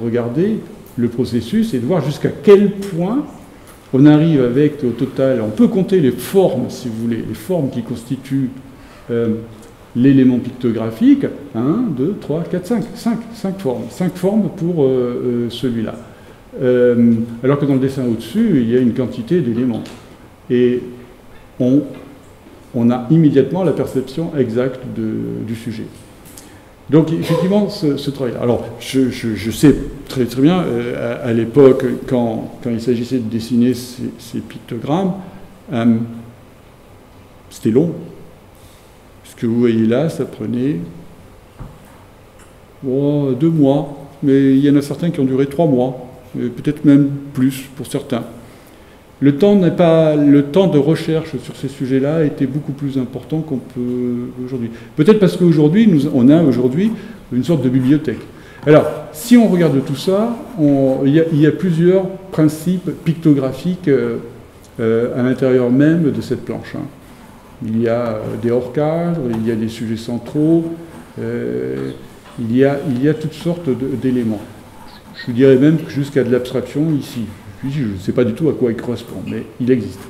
regarder le processus et de voir jusqu'à quel point on arrive avec, au total, on peut compter les formes, si vous voulez, les formes qui constituent l'élément pictographique. 1, 2, 3, 4, 5. 5 formes. 5 formes pour celui-là. Alors que dans le dessin au-dessus, il y a une quantité d'éléments. Et on a immédiatement la perception exacte du sujet. Donc, effectivement, ce travail-là. Alors, je sais très très bien, à l'époque, quand il s'agissait de dessiner ces pictogrammes, c'était long. Ce que vous voyez là, ça prenait 2 mois, mais il y en a certains qui ont duré 3 mois, peut-être même plus pour certains. Le temps de recherche sur ces sujets-là était beaucoup plus important qu'on peut aujourd'hui. Peut-être parce qu'aujourd'hui, on a aujourd'hui une sorte de bibliothèque. Alors, si on regarde tout ça, il y a plusieurs principes pictographiques à l'intérieur même de cette planche. Il y a des hors-cadres, il y a des sujets centraux, il y a toutes sortes d'éléments. Je dirais même jusqu'à de l'abstraction ici. Je ne sais pas du tout à quoi il correspond, mais il existe.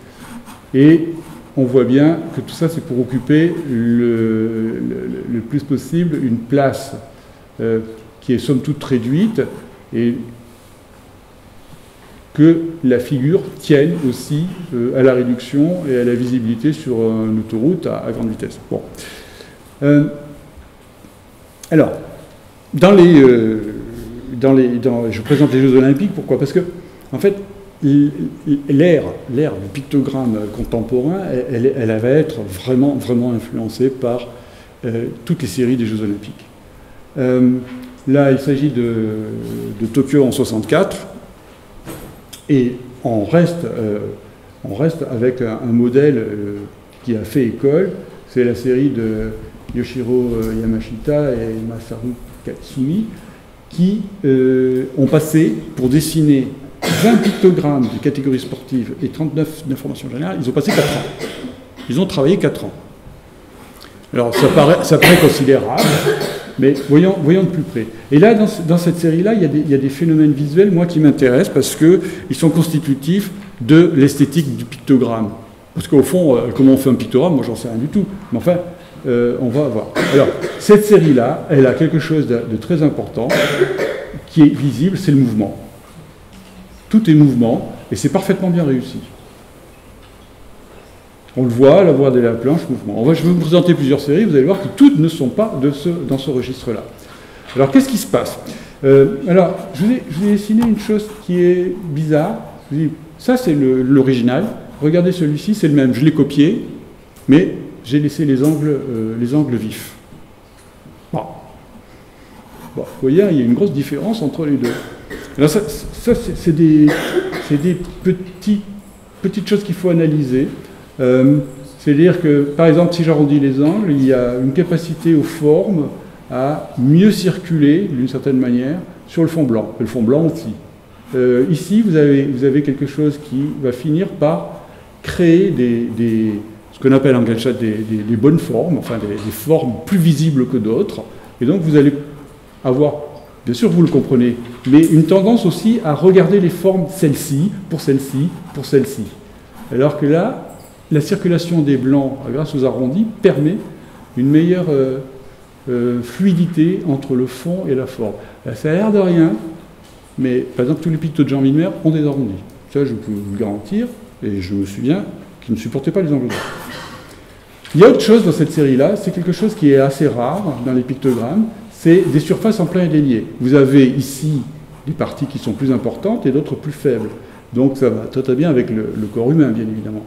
Et on voit bien que tout ça, c'est pour occuper le plus possible une place qui est somme toute réduite et que la figure tienne aussi à la réduction et à la visibilité sur une autoroute à grande vitesse. Bon. Alors, je présente les Jeux Olympiques, pourquoi? Parce que en fait, l'ère du pictogramme contemporain, elle va être vraiment, vraiment influencée par toutes les séries des Jeux Olympiques. Là, il s'agit de Tokyo en 64, et on reste avec un modèle qui a fait école, c'est la série de Yoshiro Yamashita et Masaru Katsumi, qui ont passé pour dessiner 20 pictogrammes de catégorie sportive et 39 d'information générale, ils ont passé 4 ans. Ils ont travaillé 4 ans. Alors, ça paraît considérable, mais voyons de plus près. Et là, dans cette série-là, il y a des phénomènes visuels, moi, qui m'intéressent, parce qu'ils sont constitutifs de l'esthétique du pictogramme. Parce qu'au fond, comment on fait un pictogramme, moi, j'en sais rien du tout. Mais enfin, on va voir. Alors, cette série-là, elle a quelque chose de très important, qui est visible, c'est le mouvement. Tout est mouvement, et c'est parfaitement bien réussi. On le voit, la voix de la planche, mouvement. Je vais vous présenter plusieurs séries, vous allez voir que toutes ne sont pas dans ce registre-là. Alors, qu'est-ce qui se passe? Alors, je vais dessiner une chose qui est bizarre. Ça, c'est l'original. Regardez celui-ci, c'est le même. Je l'ai copié, mais j'ai laissé les angles vifs. Bon, vous voyez, il y a une grosse différence entre les deux. Alors ça c'est des petites choses qu'il faut analyser. C'est-à-dire que, par exemple, si j'arrondis les angles, il y a une capacité aux formes à mieux circuler, d'une certaine manière, sur le fond blanc. Le fond blanc aussi. Ici, vous avez quelque chose qui va finir par créer ce qu'on appelle en Gensha des bonnes formes, enfin des formes plus visibles que d'autres. Et donc, vous allez avoir, bien sûr, vous le comprenez, mais une tendance aussi à regarder les formes, celle-ci, pour celle-ci, pour celle-ci. Alors que là, la circulation des blancs, grâce aux arrondis, permet une meilleure fluidité entre le fond et la forme. Là, ça a l'air de rien, mais par exemple, tous les pictos de Jean Mimmer ont des arrondis. Ça, je peux vous le garantir, et je me souviens qu'ils ne supportaient pas les angles droits. Il y a autre chose dans cette série-là, c'est quelque chose qui est assez rare dans les pictogrammes, c'est des surfaces en plein et délié. Vous avez ici des parties qui sont plus importantes et d'autres plus faibles. Donc ça va très bien avec le corps humain, bien évidemment.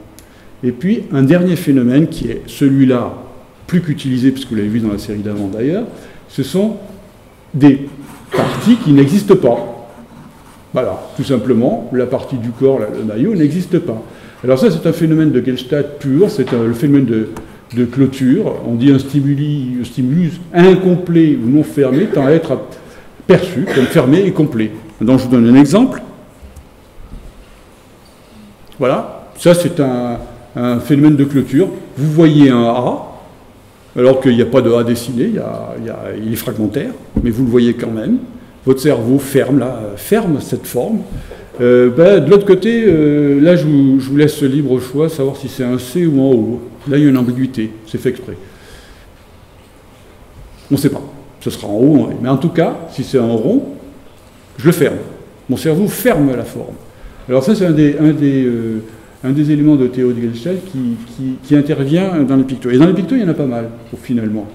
Et puis, un dernier phénomène qui est celui-là, plus qu'utilisé, puisque vous l'avez vu dans la série d'avant d'ailleurs, ce sont des parties qui n'existent pas. Voilà, tout simplement, la partie du corps, le maillot, n'existe pas. Alors ça, c'est un phénomène de Gestalt pur, c'est le phénomène de clôture. On dit un stimulus incomplet ou non fermé tend à être perçu comme fermé et complet. Donc je vous donne un exemple. Voilà, ça c'est un phénomène de clôture. Vous voyez un A, alors qu'il n'y a pas de A dessiné, il est fragmentaire, mais vous le voyez quand même. Votre cerveau ferme cette forme. De l'autre côté, là je vous laisse libre choix, savoir si c'est un C ou un O. Là il y a une ambiguïté, c'est fait exprès. On ne sait pas, ce sera en haut ou en haut. Mais en tout cas, si c'est un rond, je le ferme. Mon cerveau ferme la forme. Alors ça c'est un des éléments de théorie de Gestalt qui intervient dans les pictos. Et dans les pictos, il y en a pas mal, finalement.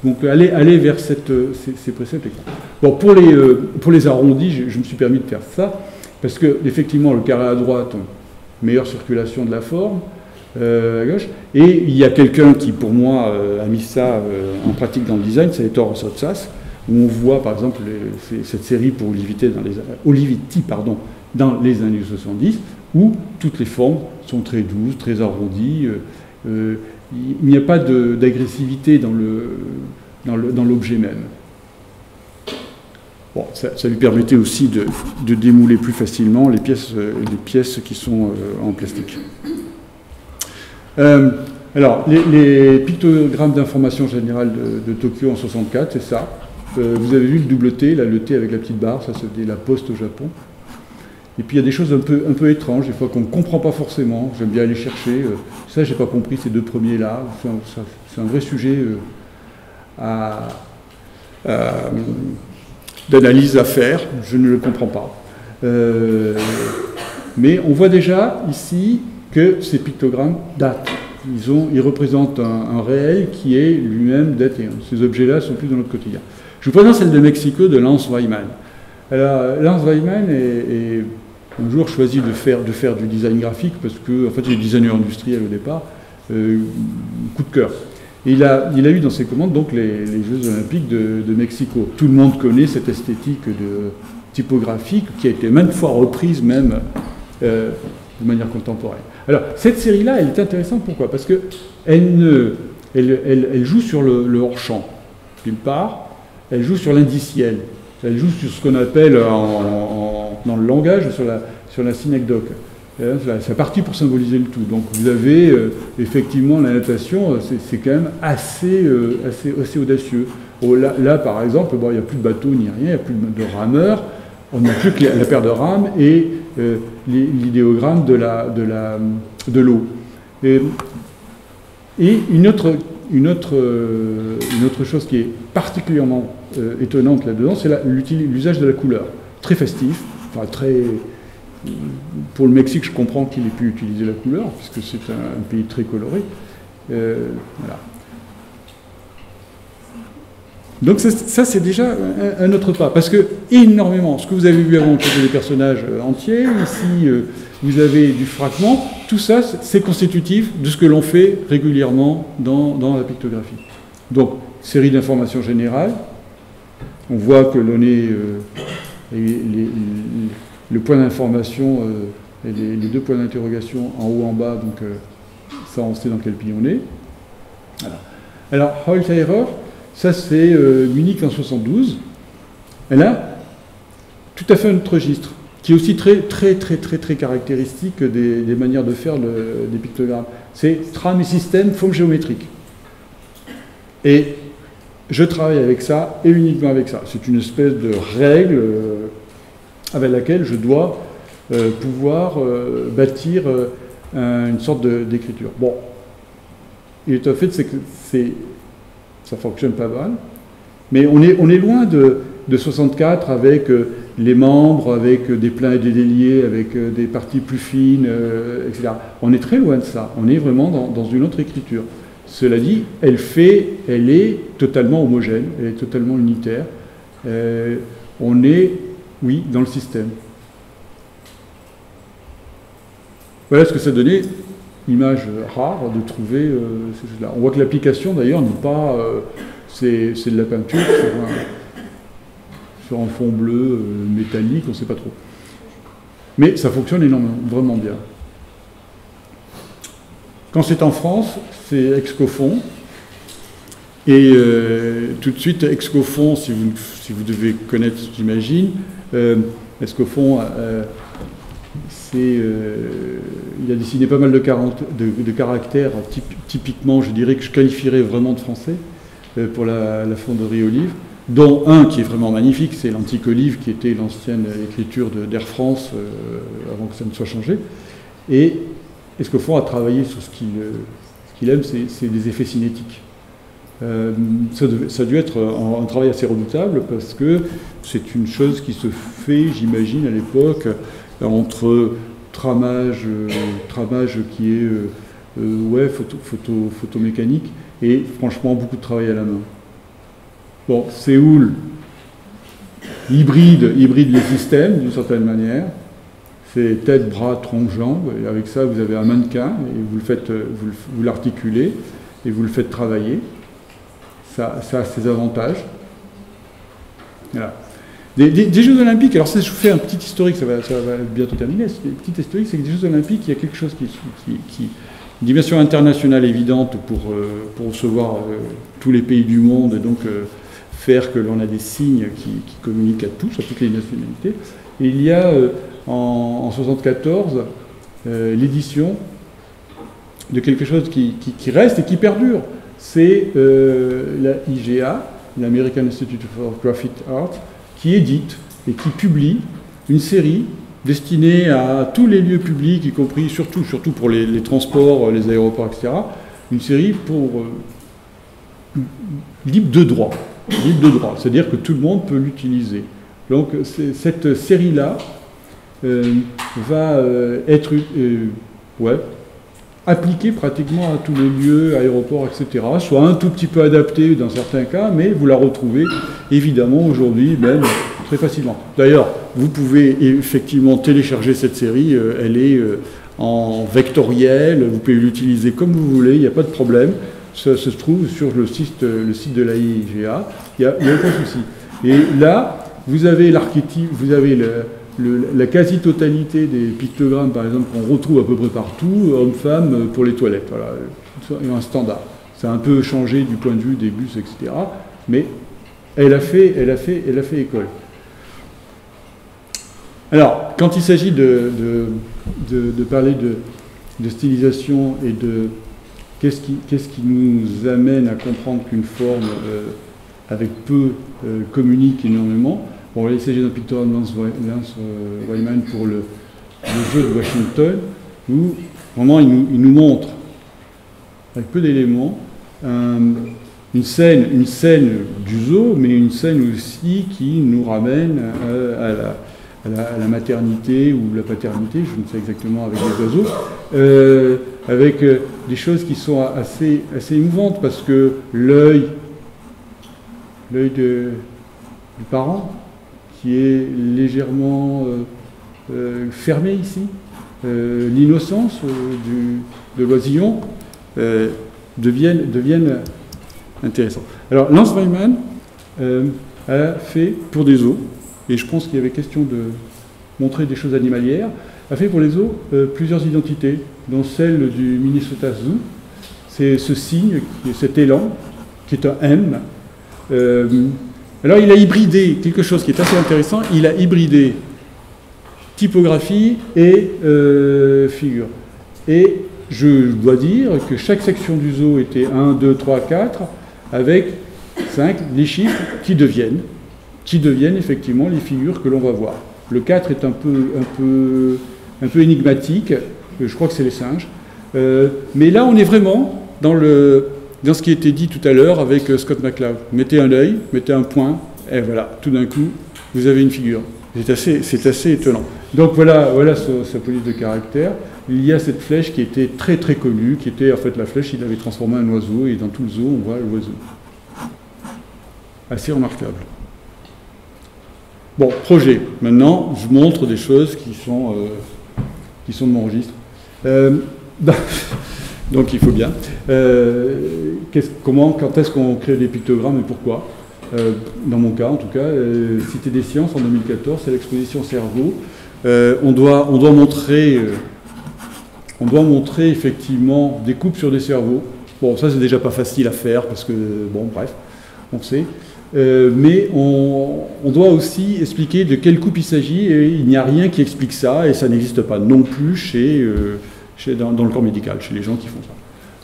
Donc allez vers ces préceptes. Bon, pour les arrondis, je me suis permis de faire ça, parce que effectivement le carré à droite, meilleure circulation de la forme, à gauche, et il y a quelqu'un qui pour moi a mis ça en pratique dans le design, c'est Ettore Sottsass, où on voit par exemple cette série pour Olivetti dans les années 70, où toutes les formes sont très douces, très arrondies, il n'y a pas d'agressivité dans l'objet même. Bon, ça lui permettait aussi de démouler plus facilement les pièces qui sont en plastique. Alors, les pictogrammes d'information générale de Tokyo en 64, c'est ça. Vous avez vu le double T, là, le T avec la petite barre, ça c'était la poste au Japon. Et puis il y a des choses un peu étranges, des fois qu'on ne comprend pas forcément. J'aime bien aller chercher. Ça, j'ai pas compris ces deux premiers-là. C'est un vrai sujet d'analyse à faire. Je ne le comprends pas. Mais on voit déjà ici que ces pictogrammes datent. Ils représentent un réel qui est lui-même daté. Ces objets-là sont plus dans notre quotidien. Je vous présente celle de Mexico de Lance Weimann. Alors, Lance Weimann est un jour choisi de faire du design graphique parce que, en fait, il est designer industriel au départ, coup de cœur. Et il a eu dans ses commandes donc les Jeux Olympiques de Mexico. Tout le monde connaît cette esthétique typographique qui a été maintes fois reprise même de manière contemporaine. Alors, cette série-là, elle est intéressante, pourquoi? Parce qu'elle joue sur le hors-champ, d'une part, elle joue sur l'indiciel, elle joue sur ce qu'on appelle dans le langage, sur la synecdoque. C'est parti pour symboliser le tout. Donc vous avez effectivement la natation, c'est quand même assez audacieux. Là, par exemple, bon, il n'y a plus de bateau ni rien, il n'y a plus de rameurs, on n'a plus que la paire de rames et l'idéogramme de l'eau. Et une autre chose qui est particulièrement étonnante là-dedans, c'est l'usage de la couleur. Très festif, enfin très... Pour le Mexique, je comprends qu'il ait pu utiliser la couleur, puisque c'est un pays très coloré. Voilà. Donc ça, c'est déjà un autre pas, parce que énormément, ce que vous avez vu avant, c'était des personnages entiers, ici vous avez du fragment, tout ça, c'est constitutif de ce que l'on fait régulièrement dans la pictographie. Donc, série d'informations générales, on voit que l'on est... le point d'information et les deux points d'interrogation en haut en bas, donc ça on sait dans quel pays on est. Voilà. Alors, Heutheirer, Ça, c'est Munich en 72. Elle a tout à fait un autre registre, qui est aussi très caractéristique des manières de faire des pictogrammes. C'est trame et système, forme géométrique. Et je travaille avec ça, et uniquement avec ça. C'est une espèce de règle avec laquelle je dois pouvoir bâtir une sorte d'écriture. Bon, et le fait, c'est que ça fonctionne pas mal, mais on est loin de 64 avec les membres, avec des pleins et des déliés, avec des parties plus fines, etc. On est très loin de ça. On est vraiment dans une autre écriture. Cela dit, elle est totalement homogène, elle est totalement unitaire. On est, oui, dans le système. Voilà ce que ça donnait. Image rare de trouver ces choses-là. On voit que l'application, d'ailleurs, n'est pas... c'est de la peinture sur un fond bleu métallique, on ne sait pas trop. Mais ça fonctionne énormément, vraiment bien. Quand c'est en France, c'est Excofond. Et tout de suite, Excofond, si vous devez connaître, j'imagine, Excofond, il a dessiné pas mal de caractères, typiquement, je dirais que je qualifierais vraiment de français, pour la fonderie Olive, dont un qui est vraiment magnifique, c'est l'antique Olive, qui était l'ancienne écriture d'Air France, avant que ça ne soit changé. Et Excofond a travaillé sur ce qu'il aime, c'est des effets cinétiques. Ça a dû être un travail assez redoutable, parce que c'est une chose qui se fait, j'imagine, à l'époque, entre tramage qui est photomécanique, et franchement beaucoup de travail à la main. Bon, Séoul hybride les systèmes d'une certaine manière. C'est tête, bras, tronc, jambes, et avec ça vous avez un mannequin, et vous l'articulez, et vous le faites travailler. Ça a ses avantages. Voilà. Des Jeux Olympiques, alors je vous fais un petit historique, ça va bientôt terminer, c'est un petit historique, c'est que des Jeux Olympiques, il y a quelque chose une dimension internationale évidente pour recevoir tous les pays du monde, et donc faire que l'on a des signes qui communiquent à toutes les nationalités. Et il y a en 1974 l'édition de quelque chose qui reste et qui perdure. C'est la IGA, l'American Institute for Graphic Art, qui édite et qui publie une série destinée à tous les lieux publics, y compris surtout pour les transports, les aéroports, etc. Une série libre de droit, c'est-à-dire que tout le monde peut l'utiliser. Donc cette série-là va être appliquée pratiquement à tous les lieux, aéroports, etc. Soit un tout petit peu adaptée dans certains cas, mais vous la retrouvez évidemment aujourd'hui même très facilement. D'ailleurs, vous pouvez effectivement télécharger cette série, elle est en vectoriel, vous pouvez l'utiliser comme vous voulez, il n'y a pas de problème. Ça se trouve sur le site de la IGA, il n'y a aucun souci. Et là, vous avez l'archétype, vous avez la quasi-totalité des pictogrammes, par exemple, qu'on retrouve à peu près partout, homme-femme, pour les toilettes. Voilà, un standard. Ça a un peu changé du point de vue des bus, etc. Mais elle a fait école. Alors, quand il s'agit de parler de stylisation et de qu'est-ce qui nous amène à comprendre qu'une forme avec peu communique énormément, bon, il s'agit d'un pictogramme Lance Wyman pour le jeu de Washington, où vraiment il nous montre, avec peu d'éléments, une scène du zoo, mais une scène aussi qui nous ramène à la maternité ou la paternité, je ne sais exactement, avec les oiseaux, avec des choses qui sont assez émouvantes, parce que l'œil du parent, qui est légèrement fermé ici, l'innocence de l'oisillon, deviennent intéressants. Alors, Lance Wyman a fait pour des zoos, et je pense qu'il y avait question de montrer des choses animalières, a fait pour les zoos plusieurs identités, dont celle du Minnesota Zoo. C'est ce signe, cet élan, qui est un M, Alors il a hybridé quelque chose qui est assez intéressant, il a hybridé typographie et figure. Et je dois dire que chaque section du zoo était 1, 2, 3, 4, avec 5, les chiffres qui deviennent effectivement les figures que l'on va voir. Le 4 est un peu énigmatique, je crois que c'est les singes. Mais là, on est vraiment dans ce qui a été dit tout à l'heure avec Scott McCloud. Mettez un œil, mettez un point, et voilà, tout d'un coup, vous avez une figure. C'est assez étonnant. Donc voilà sa police de caractère. Il y a cette flèche qui était très très connue, qui était en fait la flèche, il avait transformé un oiseau, et dans tout le zoo, on voit l'oiseau. Assez remarquable. Bon, projet. Maintenant, je vous montre des choses qui sont de mon registre. Donc il faut bien. Quand est-ce qu'on crée des pictogrammes et pourquoi? Dans mon cas, en tout cas, Cité des Sciences en 2014, c'est l'exposition Cerveau. On doit montrer effectivement des coupes sur des cerveaux. Bon, ça c'est déjà pas facile à faire parce que, bon, bref, on sait. Mais on doit aussi expliquer de quelle coupe il s'agit, et il n'y a rien qui explique ça, et ça n'existe pas non plus dans le corps médical, chez les gens qui font ça.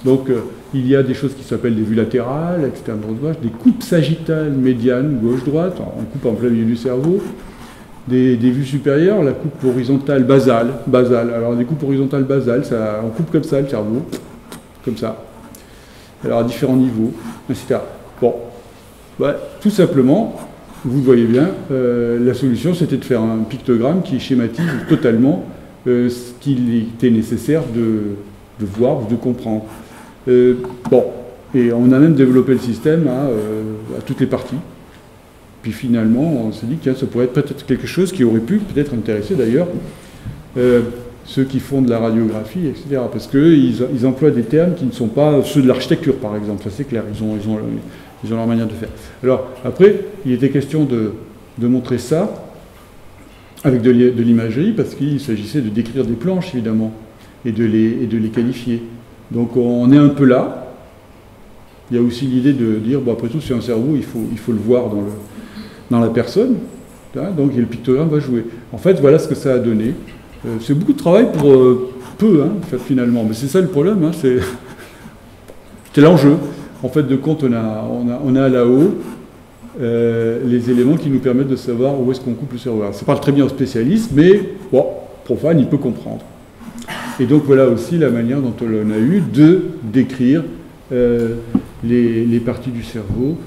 Donc il y a des choses qui s'appellent des vues latérales, externe droite, des coupes sagittales, médianes, gauche-droite, on coupe en plein milieu du cerveau, des vues supérieures, la coupe horizontale basale. Alors des coupes horizontales basales, on coupe comme ça le cerveau, comme ça, alors à différents niveaux, etc. Bon. Ouais, tout simplement, vous voyez bien, la solution c'était de faire un pictogramme qui schématise totalement ce qu'il était nécessaire de voir ou de comprendre. Bon, et on a même développé le système à toutes les parties. Puis finalement, on s'est dit que ça pourrait être peut-être quelque chose qui aurait pu peut-être intéresser d'ailleurs ceux qui font de la radiographie, etc. Parce qu'ils emploient des termes qui ne sont pas ceux de l'architecture, par exemple, ça c'est clair, ils ont leur manière de faire. Alors, après, il était question de montrer ça avec de l'imagerie, parce qu'il s'agissait de décrire des planches, évidemment, et de les qualifier. Donc, on est un peu là. Il y a aussi l'idée de dire, bon, après tout, c'est un cerveau, il faut le voir dans la personne, hein, donc et le pictogramme va jouer. En fait, voilà ce que ça a donné. C'est beaucoup de travail pour peu, hein, finalement, mais c'est ça le problème, hein, c'était l'enjeu. En fait, de compte, on a là-haut les éléments qui nous permettent de savoir où est-ce qu'on coupe le cerveau. Ça parle très bien aux spécialistes, mais bon, profane, il peut comprendre. Et donc voilà aussi la manière dont on a eu de décrire les parties du cerveau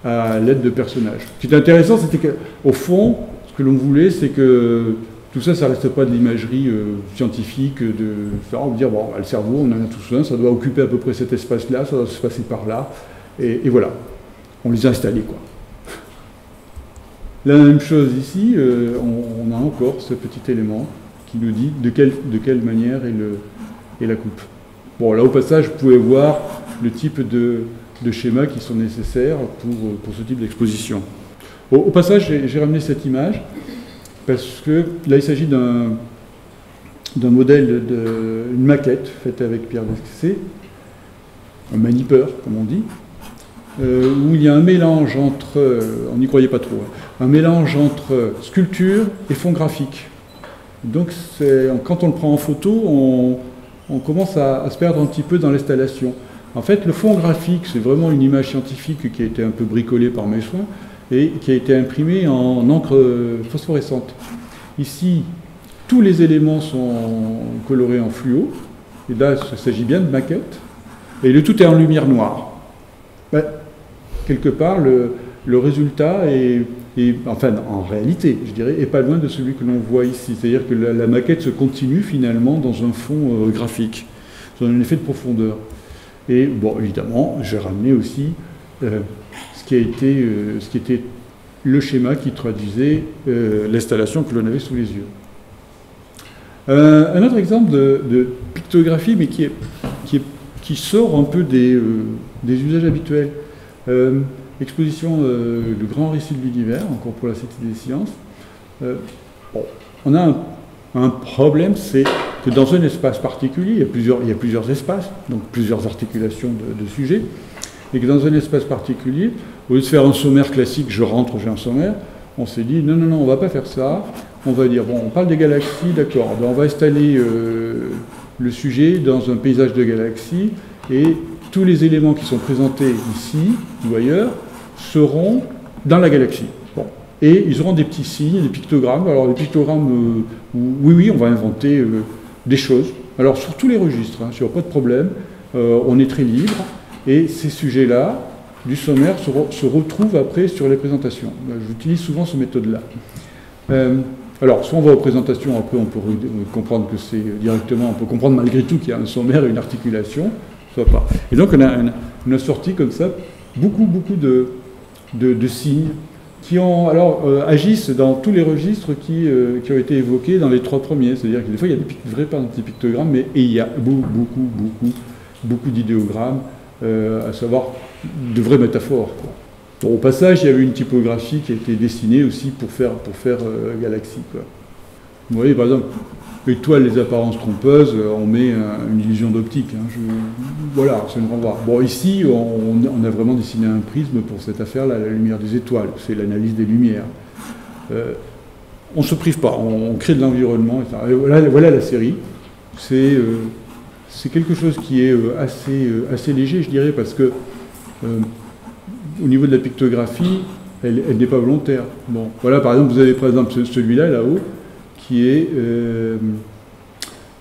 à l'aide de personnages. Ce qui est intéressant, c'était qu'au fond, ce que l'on voulait, c'est que tout ça, ça ne reste pas de l'imagerie scientifique, on va dire, bon, le cerveau, on en a tous un, ça doit occuper à peu près cet espace-là, ça doit se passer par là, et voilà. On les a installés, quoi. La même chose ici, on a encore ce petit élément qui nous dit de quelle manière est la coupe. Bon, là, au passage, vous pouvez voir le type de schémas qui sont nécessaires pour ce type d'exposition. Au passage, j'ai ramené cette image, parce que là, il s'agit d'un modèle, une maquette faite avec Pierre Desquessé, un manipeur, comme on dit, où il y a un mélange entre, on n'y croyait pas trop, un mélange entre sculpture et fond graphique. Donc, quand on le prend en photo, on commence à se perdre un petit peu dans l'installation. En fait, le fond graphique, c'est vraiment une image scientifique qui a été un peu bricolée par mes soins, et qui a été imprimé en encre phosphorescente. Ici, tous les éléments sont colorés en fluo, et là, il s'agit bien de maquette, et le tout est en lumière noire. Ben, quelque part, le résultat est, enfin, en réalité, je dirais, est pas loin de celui que l'on voit ici. C'est-à-dire que la maquette se continue finalement dans un fond graphique, dans un effet de profondeur. Et, bon, évidemment, j'ai ramené aussi ce qui était le schéma qui traduisait l'installation que l'on avait sous les yeux. Un autre exemple de pictographie, mais qui sort un peu des usages habituels. Exposition du grand récit de l'univers, encore pour la Cité des Sciences. Bon, on a un problème, c'est que dans un espace particulier, il y a plusieurs espaces, donc plusieurs articulations de sujets. et que dans un espace particulier, au lieu de faire un sommaire classique, je rentre, j'ai un sommaire, on s'est dit non, non, non, on ne va pas faire ça. On va dire, bon, on parle des galaxies, d'accord, on va installer le sujet dans un paysage de galaxies, et tous les éléments qui sont présentés ici ou ailleurs seront dans la galaxie. Bon. Et ils auront des petits signes, des pictogrammes. Alors les pictogrammes, oui, on va inventer des choses. Alors sur tous les registres, hein, il n'y aura pas de problème, on est très libre, et ces sujets-là, du sommaire, se retrouvent après sur les présentations. J'utilise souvent cette méthode-là. Alors, soit on va aux présentations, après on peut comprendre que c'est directement, on peut comprendre malgré tout qu'il y a un sommaire et une articulation, soit pas. Et donc on a sorti comme ça beaucoup de signes qui agissent dans tous les registres qui ont été évoqués dans les 3 premiers. C'est-à-dire que des fois il y a des pictogrammes, mais il y a beaucoup d'idéogrammes, à savoir de vraies métaphores, quoi. Bon, au passage, il y avait une typographie qui a été dessinée aussi pour faire galaxie, quoi. Vous voyez, par exemple, étoiles, les apparences trompeuses, on met une illusion d'optique. Hein, voilà, c'est une renvoi. Bon, ici, on a vraiment dessiné un prisme pour cette affaire-là, la lumière des étoiles. C'est l'analyse des lumières. On ne se prive pas, on crée de l'environnement. Voilà la série. C'est quelque chose qui est assez léger, je dirais, parce que au niveau de la pictographie, elle n'est pas volontaire. Bon, voilà, par exemple, vous avez par exemple celui-là, là-haut, qui est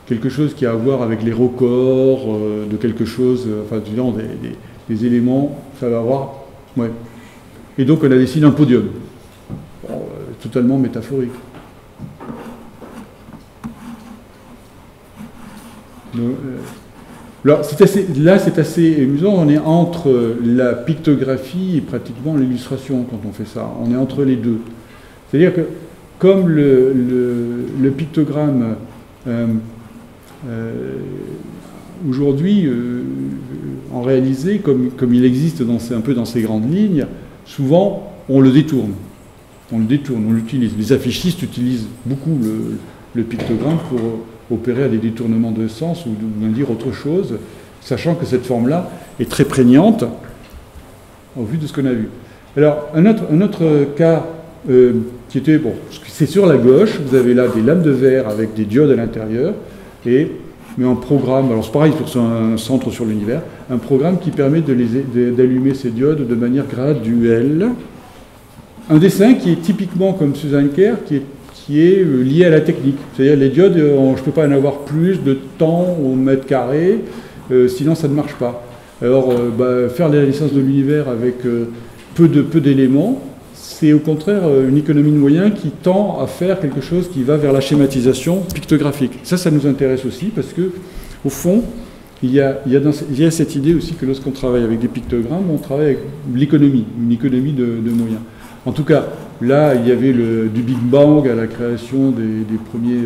quelque chose qui a à voir avec les records de quelque chose, enfin, disons, des éléments, ça va avoir... Ouais. Et donc, on a dessiné un podium. Bon, totalement métaphorique. Donc, alors, c'est assez amusant, on est entre la pictographie et pratiquement l'illustration quand on fait ça. On est entre les deux. C'est-à-dire que, comme le pictogramme, aujourd'hui, en réalisé, comme il existe un peu dans ces grandes lignes, souvent, on le détourne. On l'utilise. Les affichistes utilisent beaucoup le pictogramme pour opérer à des détournements de sens ou dire autre chose, sachant que cette forme-là est très prégnante au vu de ce qu'on a vu. Alors, un autre cas qui était, bon, c'est sur la gauche, vous avez là des lames de verre avec des diodes à l'intérieur, mais un programme, alors c'est pareil sur un centre sur l'univers, un programme qui permet d'allumer ces diodes de manière graduelle. Un dessin qui est typiquement comme Susan Kare, qui est lié à la technique. C'est-à-dire les diodes, je ne peux pas en avoir plus de temps au mètre carré, sinon ça ne marche pas. Alors, faire la licence de l'univers avec peu d'éléments, c'est au contraire une économie de moyens qui tend à faire quelque chose qui va vers la schématisation pictographique. Ça nous intéresse aussi parce que, au fond, il y a cette idée aussi que lorsqu'on travaille avec des pictogrammes, on travaille avec l'économie, une économie de moyens. En tout cas, là, il y avait du Big Bang à la création des premiers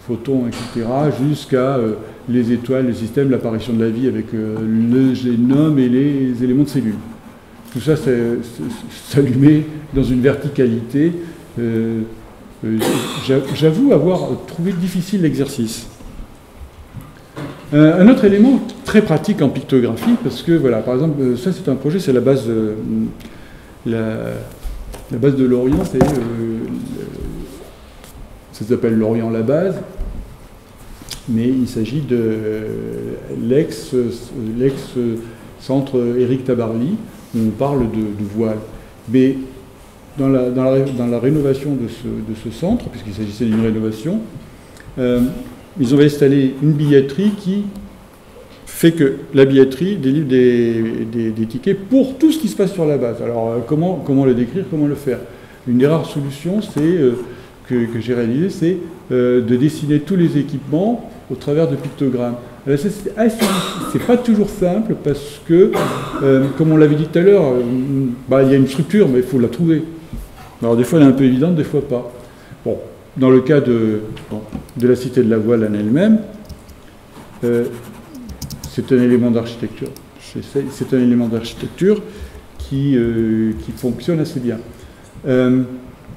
photons, etc., jusqu'à les étoiles, les systèmes, l'apparition de la vie avec le génome et les éléments de cellules. Tout ça s'allumait dans une verticalité. J'avoue avoir trouvé difficile l'exercice. Un autre élément très pratique en pictographie, parce que, voilà, par exemple, ça c'est un projet, c'est la base de l'Orient, ça s'appelle l'Orient la base, mais il s'agit de l'ex-centre Éric Tabarly, où on parle de voile. Mais dans la rénovation de ce centre, puisqu'il s'agissait d'une rénovation, ils ont installé une billetterie qui fait que la billetterie délivre des tickets pour tout ce qui se passe sur la base. Alors, comment le décrire, comment le faire? Une des rares solutions, que j'ai réalisé, c'est de dessiner tous les équipements au travers de pictogrammes. C'est pas toujours simple parce que, comme on l'avait dit tout à l'heure, il y a une structure, mais il faut la trouver. Alors, des fois, elle est un peu évidente, des fois pas. Bon, dans le cas de la Cité de la Voile en elle-même, c'est un élément d'architecture. C'est un élément d'architecture qui fonctionne assez bien.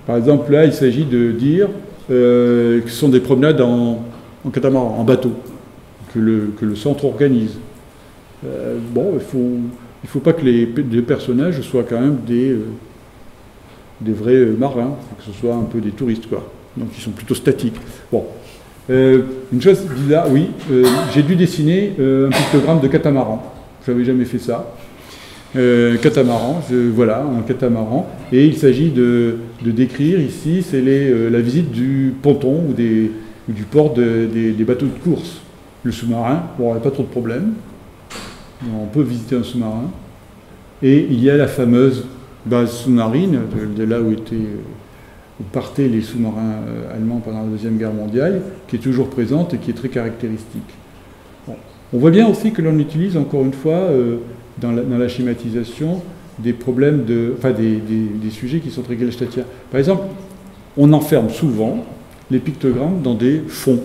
Par exemple, là, il s'agit de dire que ce sont des promenades en catamaran, en bateau, que le centre organise. Il ne faut pas que les personnages soient quand même des vrais marins, que ce soit un peu des touristes, quoi. Donc ils sont plutôt statiques. Bon. Une chose bizarre, oui, j'ai dû dessiner un pictogramme de catamaran. Je n'avais jamais fait ça. Catamaran, voilà, un catamaran. Et il s'agit de décrire ici, c'est la visite du ponton ou du port des bateaux de course. Le sous-marin, bon, il n'y a pas trop de problème. On peut visiter un sous-marin. Et il y a la fameuse base sous-marine, de là où partaient les sous-marins allemands pendant la Deuxième Guerre mondiale, qui est toujours présente et qui est très caractéristique. Bon. On voit bien aussi que l'on utilise, encore une fois, dans la schématisation, des problèmes des sujets qui sont très gallstadtiens. Par exemple, on enferme souvent les pictogrammes dans des fonds.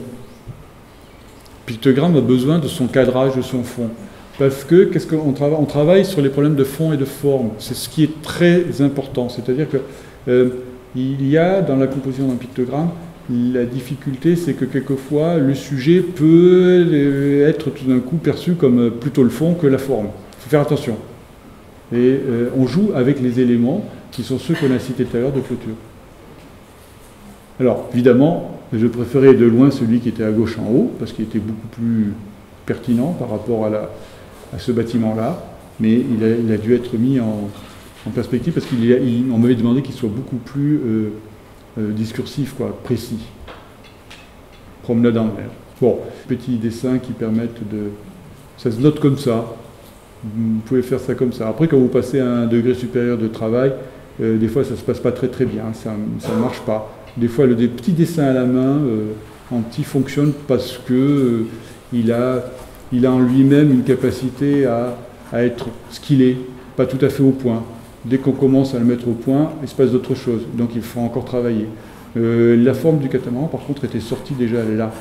Le pictogramme a besoin de son cadrage, de son fond. Parce que, on travaille sur les problèmes de fond et de forme. C'est ce qui est très important. C'est-à-dire que il y a dans la composition d'un pictogramme, la difficulté, c'est que quelquefois, le sujet peut être tout d'un coup perçu comme plutôt le fond que la forme. Il faut faire attention. Et on joue avec les éléments qui sont ceux qu'on a cités tout à l'heure de clôture. Alors, évidemment, je préférais de loin celui qui était à gauche en haut, parce qu'il était beaucoup plus pertinent par rapport à ce bâtiment-là, mais il a dû être mis en perspective, parce qu'on m'avait demandé qu'il soit beaucoup plus discursif, quoi, précis. Promenade en mer. Bon, petits dessins qui permettent de... Ça se note comme ça. Vous pouvez faire ça comme ça. Après, quand vous passez à un degré supérieur de travail, des fois, ça ne se passe pas très très bien, ça ne marche pas. Des fois, des petits dessins à la main, en petit, fonctionnent parce que il a en lui-même une capacité à être ce qu'il est, pas tout à fait au point. Dès qu'on commence à le mettre au point, il se passe d'autres choses. Donc il faut encore travailler. La forme du catamaran, par contre, était sortie déjà, elle est là.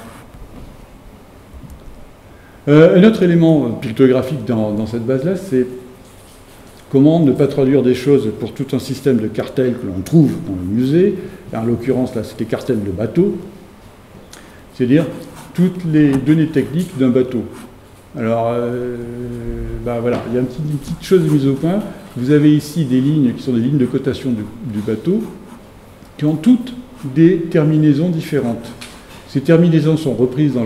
Un autre élément pictographique dans cette base-là, c'est comment ne pas traduire des choses pour tout un système de cartels que l'on trouve dans le musée. En l'occurrence, là, c'était cartels de bateaux. C'est-à-dire toutes les données techniques d'un bateau. Alors, voilà, il y a une petite chose mise au point. Vous avez ici des lignes qui sont des lignes de cotation du bateau, qui ont toutes des terminaisons différentes. Ces terminaisons sont reprises dans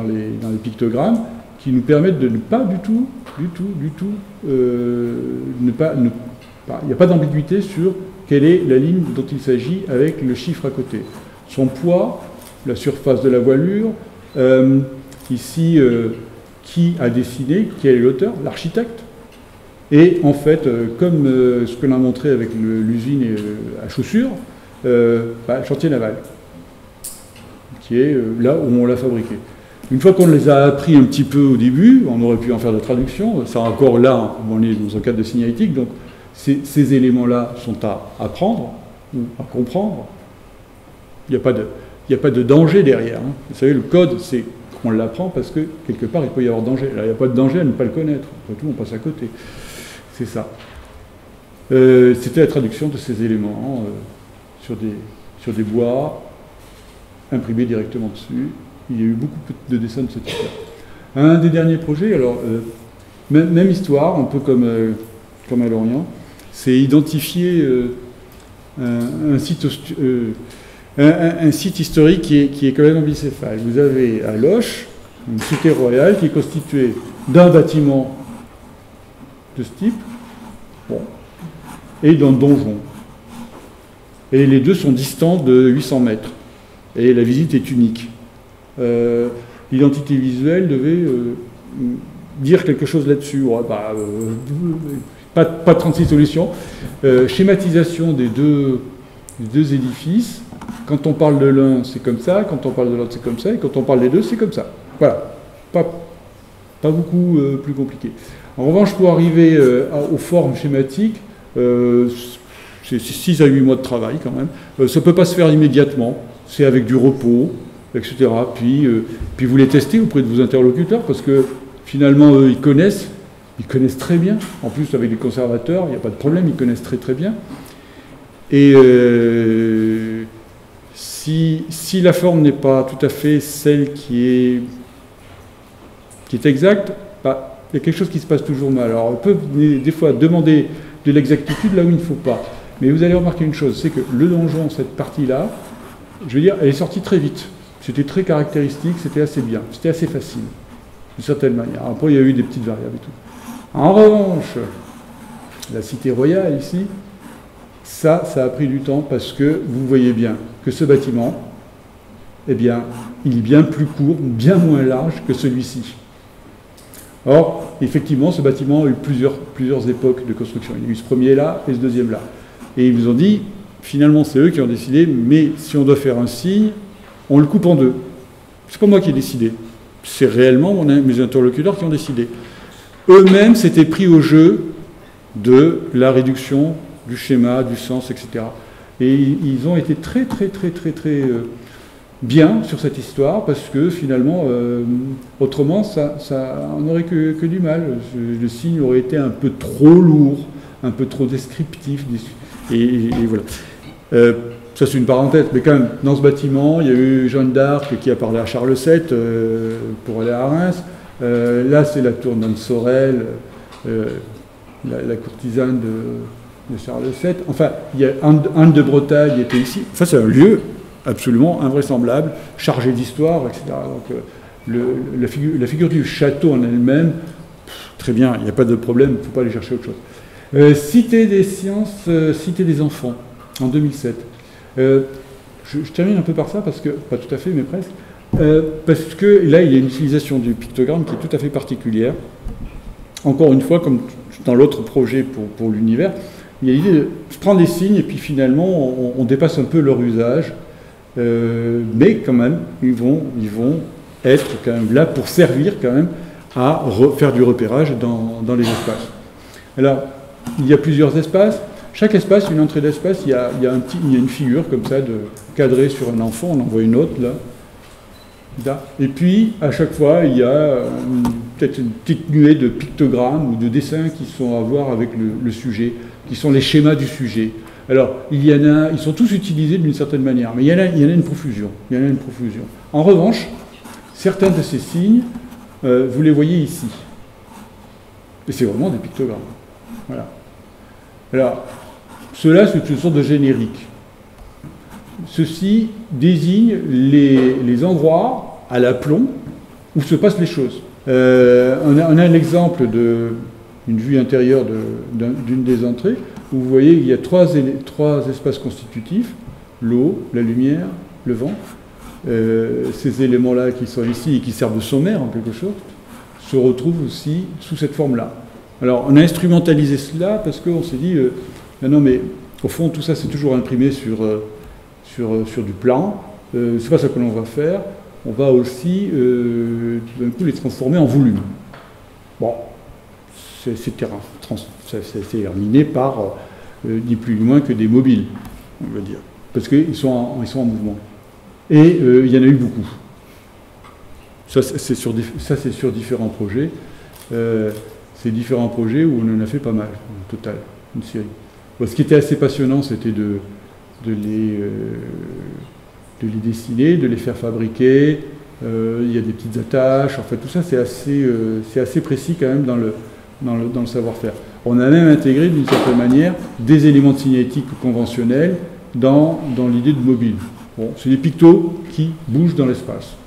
les pictogrammes, qui nous permettent de ne pas du tout, il n'y a pas d'ambiguïté sur quelle est la ligne dont il s'agit avec le chiffre à côté. Son poids, la surface de la voilure, ici, qui a dessiné, quel est l'auteur, l'architecte. Et en fait, comme ce que l'on a montré avec l'usine à chaussures, le chantier naval, qui est là où on l'a fabriqué. Une fois qu'on les a appris un petit peu au début, on aurait pu en faire de la traduction, c'est encore là, on est dans un cadre de signalétique, donc ces éléments-là sont à apprendre ou à comprendre. Il n'y a pas de danger derrière. Hein. Vous savez, le code, c'est qu'on l'apprend parce que quelque part, il peut y avoir danger. Là, il n'y a pas de danger à ne pas le connaître. Après tout, on passe à côté. C'est ça. C'était la traduction de ces éléments sur des bois, imprimés directement dessus. Il y a eu beaucoup de dessins de ce type-là. Un des derniers projets, alors, même histoire, un peu comme à Lorient, c'est identifier un site historique qui est quand même bicéphale. Vous avez à Loches une cité royale qui est constituée d'un bâtiment de ce type, et d'un donjon. Et les deux sont distants de 800 mètres. Et la visite est unique. L'identité visuelle devait dire quelque chose là-dessus. Ouais, pas 36 solutions. Schématisation des deux édifices. Quand on parle de l'un, c'est comme ça. Quand on parle de l'autre, c'est comme ça. Et quand on parle des deux, c'est comme ça. Voilà. Pas beaucoup plus compliqué. En revanche, pour arriver aux formes schématiques, c'est 6 à 8 mois de travail quand même. Ça ne peut pas se faire immédiatement. C'est avec du repos, etc. Puis vous les testez auprès de vos interlocuteurs parce que finalement, eux, ils connaissent très bien. En plus, avec les conservateurs, il n'y a pas de problème, ils connaissent très très bien. Et si la forme n'est pas tout à fait celle qui est exacte, Il y a quelque chose qui se passe toujours mal. Alors on peut des fois demander de l'exactitude là où il ne faut pas. Mais vous allez remarquer une chose, c'est que le donjon, cette partie-là, je veux dire, elle est sortie très vite. C'était très caractéristique, c'était assez bien, c'était assez facile, d'une certaine manière. Après, il y a eu des petites variables et tout. En revanche, la cité royale ici, ça a pris du temps parce que vous voyez bien que ce bâtiment, eh bien, il est bien plus court, bien moins large que celui-ci. Or, effectivement, ce bâtiment a eu plusieurs époques de construction. Il y a eu ce premier là et ce deuxième là. Et ils vous ont dit, finalement, c'est eux qui ont décidé, mais si on doit faire un signe, on le coupe en deux. C'est pas moi qui ai décidé. C'est réellement mes interlocuteurs qui ont décidé. Eux-mêmes s'étaient pris au jeu de la réduction du schéma, du sens, etc. Et ils ont été très bien sur cette histoire, parce que finalement, autrement, on n'aurait que du mal. Le signe aurait été un peu trop lourd, un peu trop descriptif, et voilà. Ça c'est une parenthèse, mais quand même, dans ce bâtiment, il y a eu Jeanne d'Arc qui a parlé à Charles VII pour aller à Reims. Là, c'est la tour d'Anne Sorel, la courtisane de Charles VII. Enfin, il y a Anne de Bretagne était ici. Enfin, c'est un lieu absolument invraisemblable, chargé d'histoire, etc. Donc, la figure du château en elle-même, très bien, il n'y a pas de problème, il ne faut pas aller chercher autre chose. Cité des sciences, Cité des enfants, en 2007. Je termine un peu par ça, parce que, pas tout à fait, mais presque, parce que là, il y a une utilisation du pictogramme qui est tout à fait particulière. Encore une fois, comme dans l'autre projet pour l'univers, il y a l'idée de prendre des signes, et puis finalement, on dépasse un peu leur usage, mais quand même, ils vont être quand même là pour servir quand même à faire du repérage dans les espaces. Alors, il y a plusieurs espaces. Chaque espace, une entrée d'espace, il y a une figure comme ça, cadrée sur un enfant, on en voit une autre là. Et puis, à chaque fois, il y a peut-être une petite nuée de pictogrammes ou de dessins qui sont à voir avec le sujet, qui sont les schémas du sujet. Alors, ils sont tous utilisés d'une certaine manière, mais il y en a une profusion. En revanche, certains de ces signes, vous les voyez ici. Et c'est vraiment des pictogrammes. Voilà. Alors, cela, c'est une sorte de générique. Ceci désigne les endroits à l'aplomb où se passent les choses. On a un exemple d'une vue intérieure d'une des entrées, où vous voyez qu'il y a trois espaces constitutifs, l'eau, la lumière, le vent. Ces éléments-là qui sont ici et qui servent de sommaire en quelque sorte, se retrouvent aussi sous cette forme-là. Alors, on a instrumentalisé cela parce qu'on s'est dit, non, mais au fond, tout ça, c'est toujours imprimé sur du plan. C'est pas ça que l'on va faire. On va aussi, tout d'un coup, les transformer en volume. Bon, c'est terminé par ni plus ni moins que des mobiles, on va dire, parce qu'ils sont en mouvement. Et il y en a eu beaucoup. Ça, c'est sur différents projets. Ces différents projets où on en a fait pas mal, au total, une série. Bon, ce qui était assez passionnant, c'était de les dessiner, de les faire fabriquer. Il y a des petites attaches. En fait, tout ça, c'est assez précis quand même dans le savoir-faire. On a même intégré, d'une certaine manière, des éléments de signalétique conventionnels dans l'idée de mobile. Bon, c'est des pictos qui bougent dans l'espace.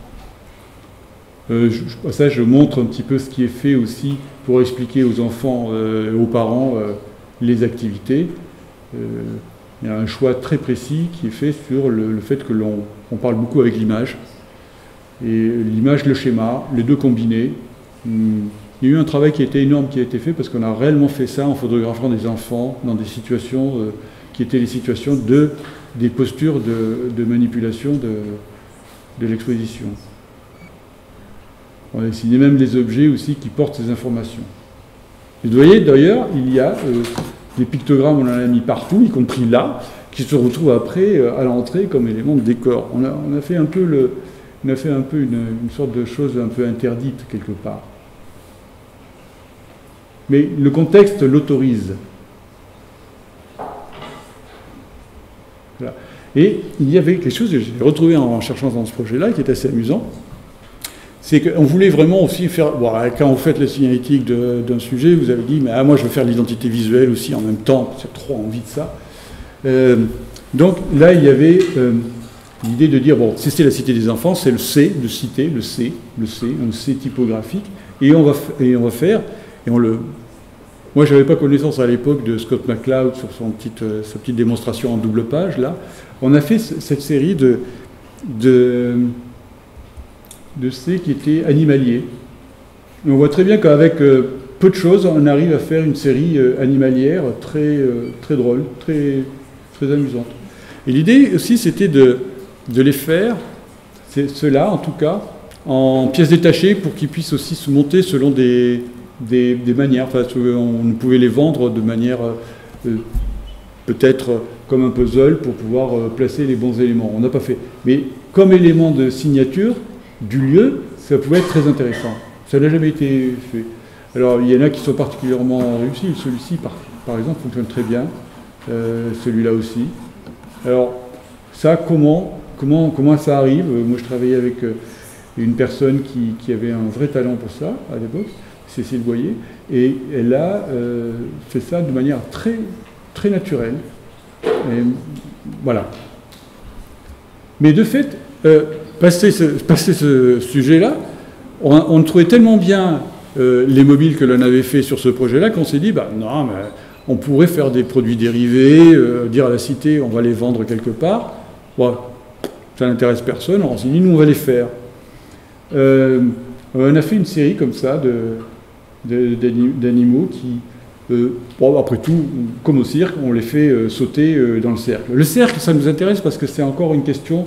Je montre un petit peu ce qui est fait aussi pour expliquer aux enfants, aux parents, les activités. Il y a un choix très précis qui est fait sur le fait que on parle beaucoup avec l'image. Et l'image, le schéma, les deux combinés. Il y a eu un travail qui était énorme qui a été fait parce qu'on a réellement fait ça en photographiant des enfants dans des situations qui étaient les situations des postures de manipulation de l'exposition. On a dessiné même les objets aussi qui portent ces informations. Et vous voyez, d'ailleurs, il y a des pictogrammes, on en a mis partout, y compris là, qui se retrouvent après à l'entrée comme élément de décor. On a fait un peu une sorte de chose un peu interdite quelque part. Mais le contexte l'autorise. Voilà. Et il y avait quelque chose que j'ai retrouvé en cherchant dans ce projet-là, qui est assez amusant. c'est qu'on voulait vraiment aussi faire... Bon, quand vous faites la signalétique d'un sujet, vous avez dit, mais moi je veux faire l'identité visuelle aussi en même temps, j'ai trop envie de ça. Donc là, il y avait l'idée de dire, bon, c'était la Cité des enfants, c'est le C de cité, le C, un C typographique, et on va faire, moi, je n'avais pas connaissance à l'époque de Scott McCloud sur sa petite démonstration en double page, là. On a fait cette série de C qui était animalier. Et on voit très bien qu'avec peu de choses, on arrive à faire une série animalière très, très drôle, très, très amusante. Et l'idée aussi, c'était de les faire, ceux-là en tout cas, en pièces détachées pour qu'ils puissent aussi se monter selon des manières. Enfin, on pouvait les vendre de manière peut-être comme un puzzle pour pouvoir placer les bons éléments. On n'a pas fait. Mais comme élément de signature du lieu, ça pouvait être très intéressant. Ça n'a jamais été fait. Alors, il y en a qui sont particulièrement réussis. Celui-ci, par exemple, fonctionne très bien. Celui-là aussi. Alors, ça, comment ça arrive? Moi, je travaillais avec une personne qui avait un vrai talent pour ça, à l'époque, Cécile Boyer, et elle a fait ça de manière très, très naturelle. Et voilà. Mais de fait, passé ce sujet-là, on trouvait tellement bien les mobiles que l'on avait fait sur ce projet-là qu'on s'est dit, bah non, mais on pourrait faire des produits dérivés, dire à la Cité, on va les vendre quelque part. Bon, ça n'intéresse personne, on s'est dit, nous, on va les faire. On a fait une série comme ça d'animaux qui, bon, après tout, comme au cirque, on les fait sauter dans le cercle. Le cercle, ça nous intéresse parce que c'est encore une question,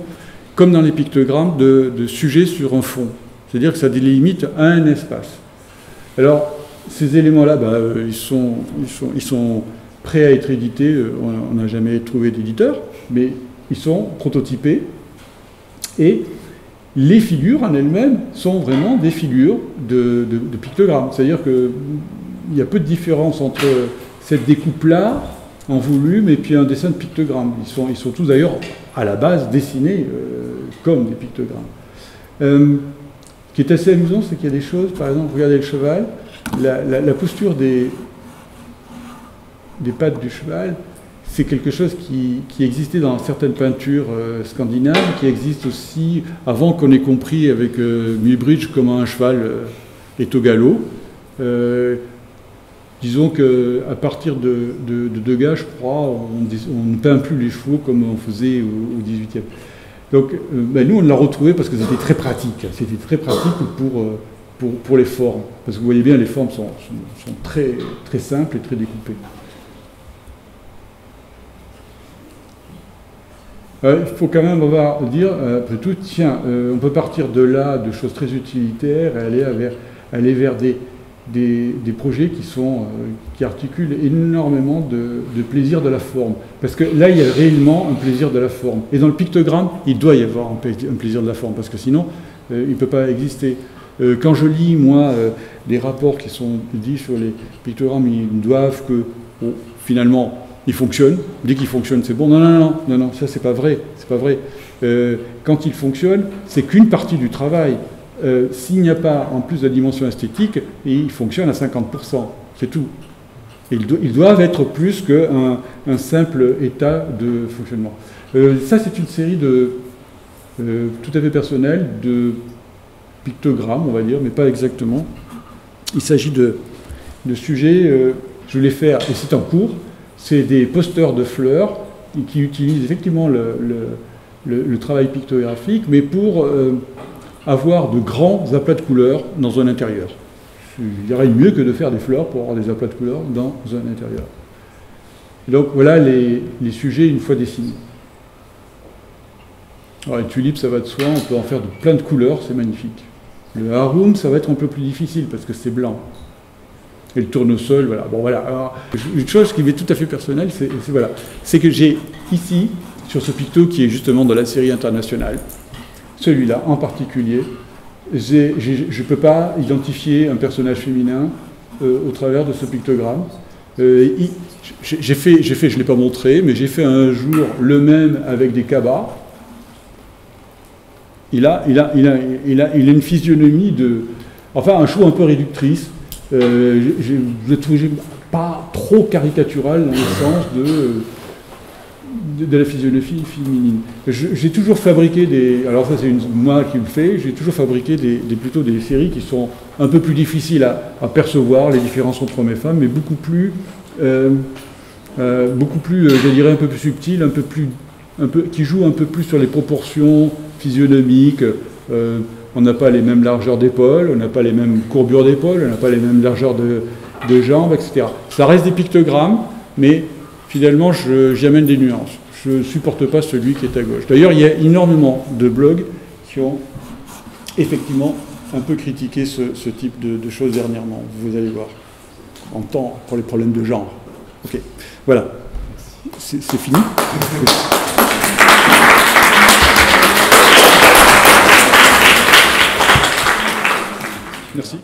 comme dans les pictogrammes, de sujet sur un fond. C'est-à-dire que ça délimite un espace. Alors, ces éléments-là, bah, ils sont prêts à être édités. On n'a jamais trouvé d'éditeur, mais ils sont prototypés. Et les figures en elles-mêmes sont vraiment des figures de pictogrammes. C'est-à-dire qu'il y a peu de différence entre cette découpe-là en volume et puis un dessin de pictogramme. Ils sont tous d'ailleurs à la base dessinés comme des pictogrammes. Ce qui est assez amusant, c'est qu'il y a des choses, par exemple, regardez le cheval, la posture des pattes du cheval, c'est quelque chose qui existait dans certaines peintures scandinaves, qui existe aussi avant qu'on ait compris avec Muybridge comment un cheval est au galop. Disons qu'à partir de Degas, je crois, on ne peint plus les chevaux comme on faisait au XVIIIe. Donc ben nous, on l'a retrouvé parce que c'était très pratique. C'était très pratique pour les formes. Parce que vous voyez bien, les formes sont très, très simples et très découpées. Il faut quand même dire, après tout, tiens, on peut partir de là, de choses très utilitaires, et aller vers des projets qui articulent énormément de plaisir de la forme. Parce que là, il y a réellement un plaisir de la forme. Et dans le pictogramme, il doit y avoir un plaisir de la forme, parce que sinon, il ne peut pas exister. Quand je lis, moi, des rapports qui sont dits sur les pictogrammes, ils doivent que, bon, finalement, ils fonctionnent. Dès qu'ils fonctionnent, c'est bon. Non, ça, c'est pas vrai. C'est pas vrai. Quand ils fonctionnent, c'est qu'une partie du travail. S'il n'y a pas, en plus de la dimension esthétique, ils fonctionnent à 50%. C'est tout. Ils doivent être plus qu'un simple état de fonctionnement. Ça, c'est une série tout à fait personnelle de pictogrammes, on va dire, mais pas exactement. Il s'agit de sujets, je voulais faire, et c'est en cours, c'est des posters de fleurs qui utilisent effectivement le travail pictographique, mais pour avoir de grands aplats de couleurs dans un intérieur. Il y aurait mieux que de faire des fleurs pour avoir des aplats de couleurs dans un intérieur. Et donc voilà les sujets une fois dessinés. Alors les tulipes, ça va de soi, on peut en faire de plein de couleurs, c'est magnifique. Le harum, ça va être un peu plus difficile parce que c'est blanc. Et le tournesol, voilà. Bon, voilà. Alors, une chose qui m'est tout à fait personnelle, c'est que j'ai ici, sur ce picto qui est justement dans la série internationale, celui-là en particulier, je ne peux pas identifier un personnage féminin au travers de ce pictogramme. J'ai fait, je ne l'ai pas montré, mais j'ai fait un jour le même avec des cabas. il a une physionomie de... Enfin, un show un peu réductrice. Je le trouvais pas trop caricatural dans le sens de la physionomie féminine. J'ai toujours fabriqué des... Alors ça, c'est moi qui le fais. J'ai toujours fabriqué plutôt des séries qui sont un peu plus difficiles à percevoir, les différences entre hommes et femmes, mais beaucoup plus, je dirais, un peu plus subtiles, qui jouent un peu plus sur les proportions physionomiques. On n'a pas les mêmes largeurs d'épaule, on n'a pas les mêmes courbures d'épaule, on n'a pas les mêmes largeurs de jambes, etc. Ça reste des pictogrammes, mais finalement, j'y amène des nuances. Je ne supporte pas celui qui est à gauche. D'ailleurs, il y a énormément de blogs qui ont effectivement un peu critiqué ce type de choses dernièrement. Vous allez voir. En temps pour les problèmes de genre. Ok, voilà. C'est fini. Merci.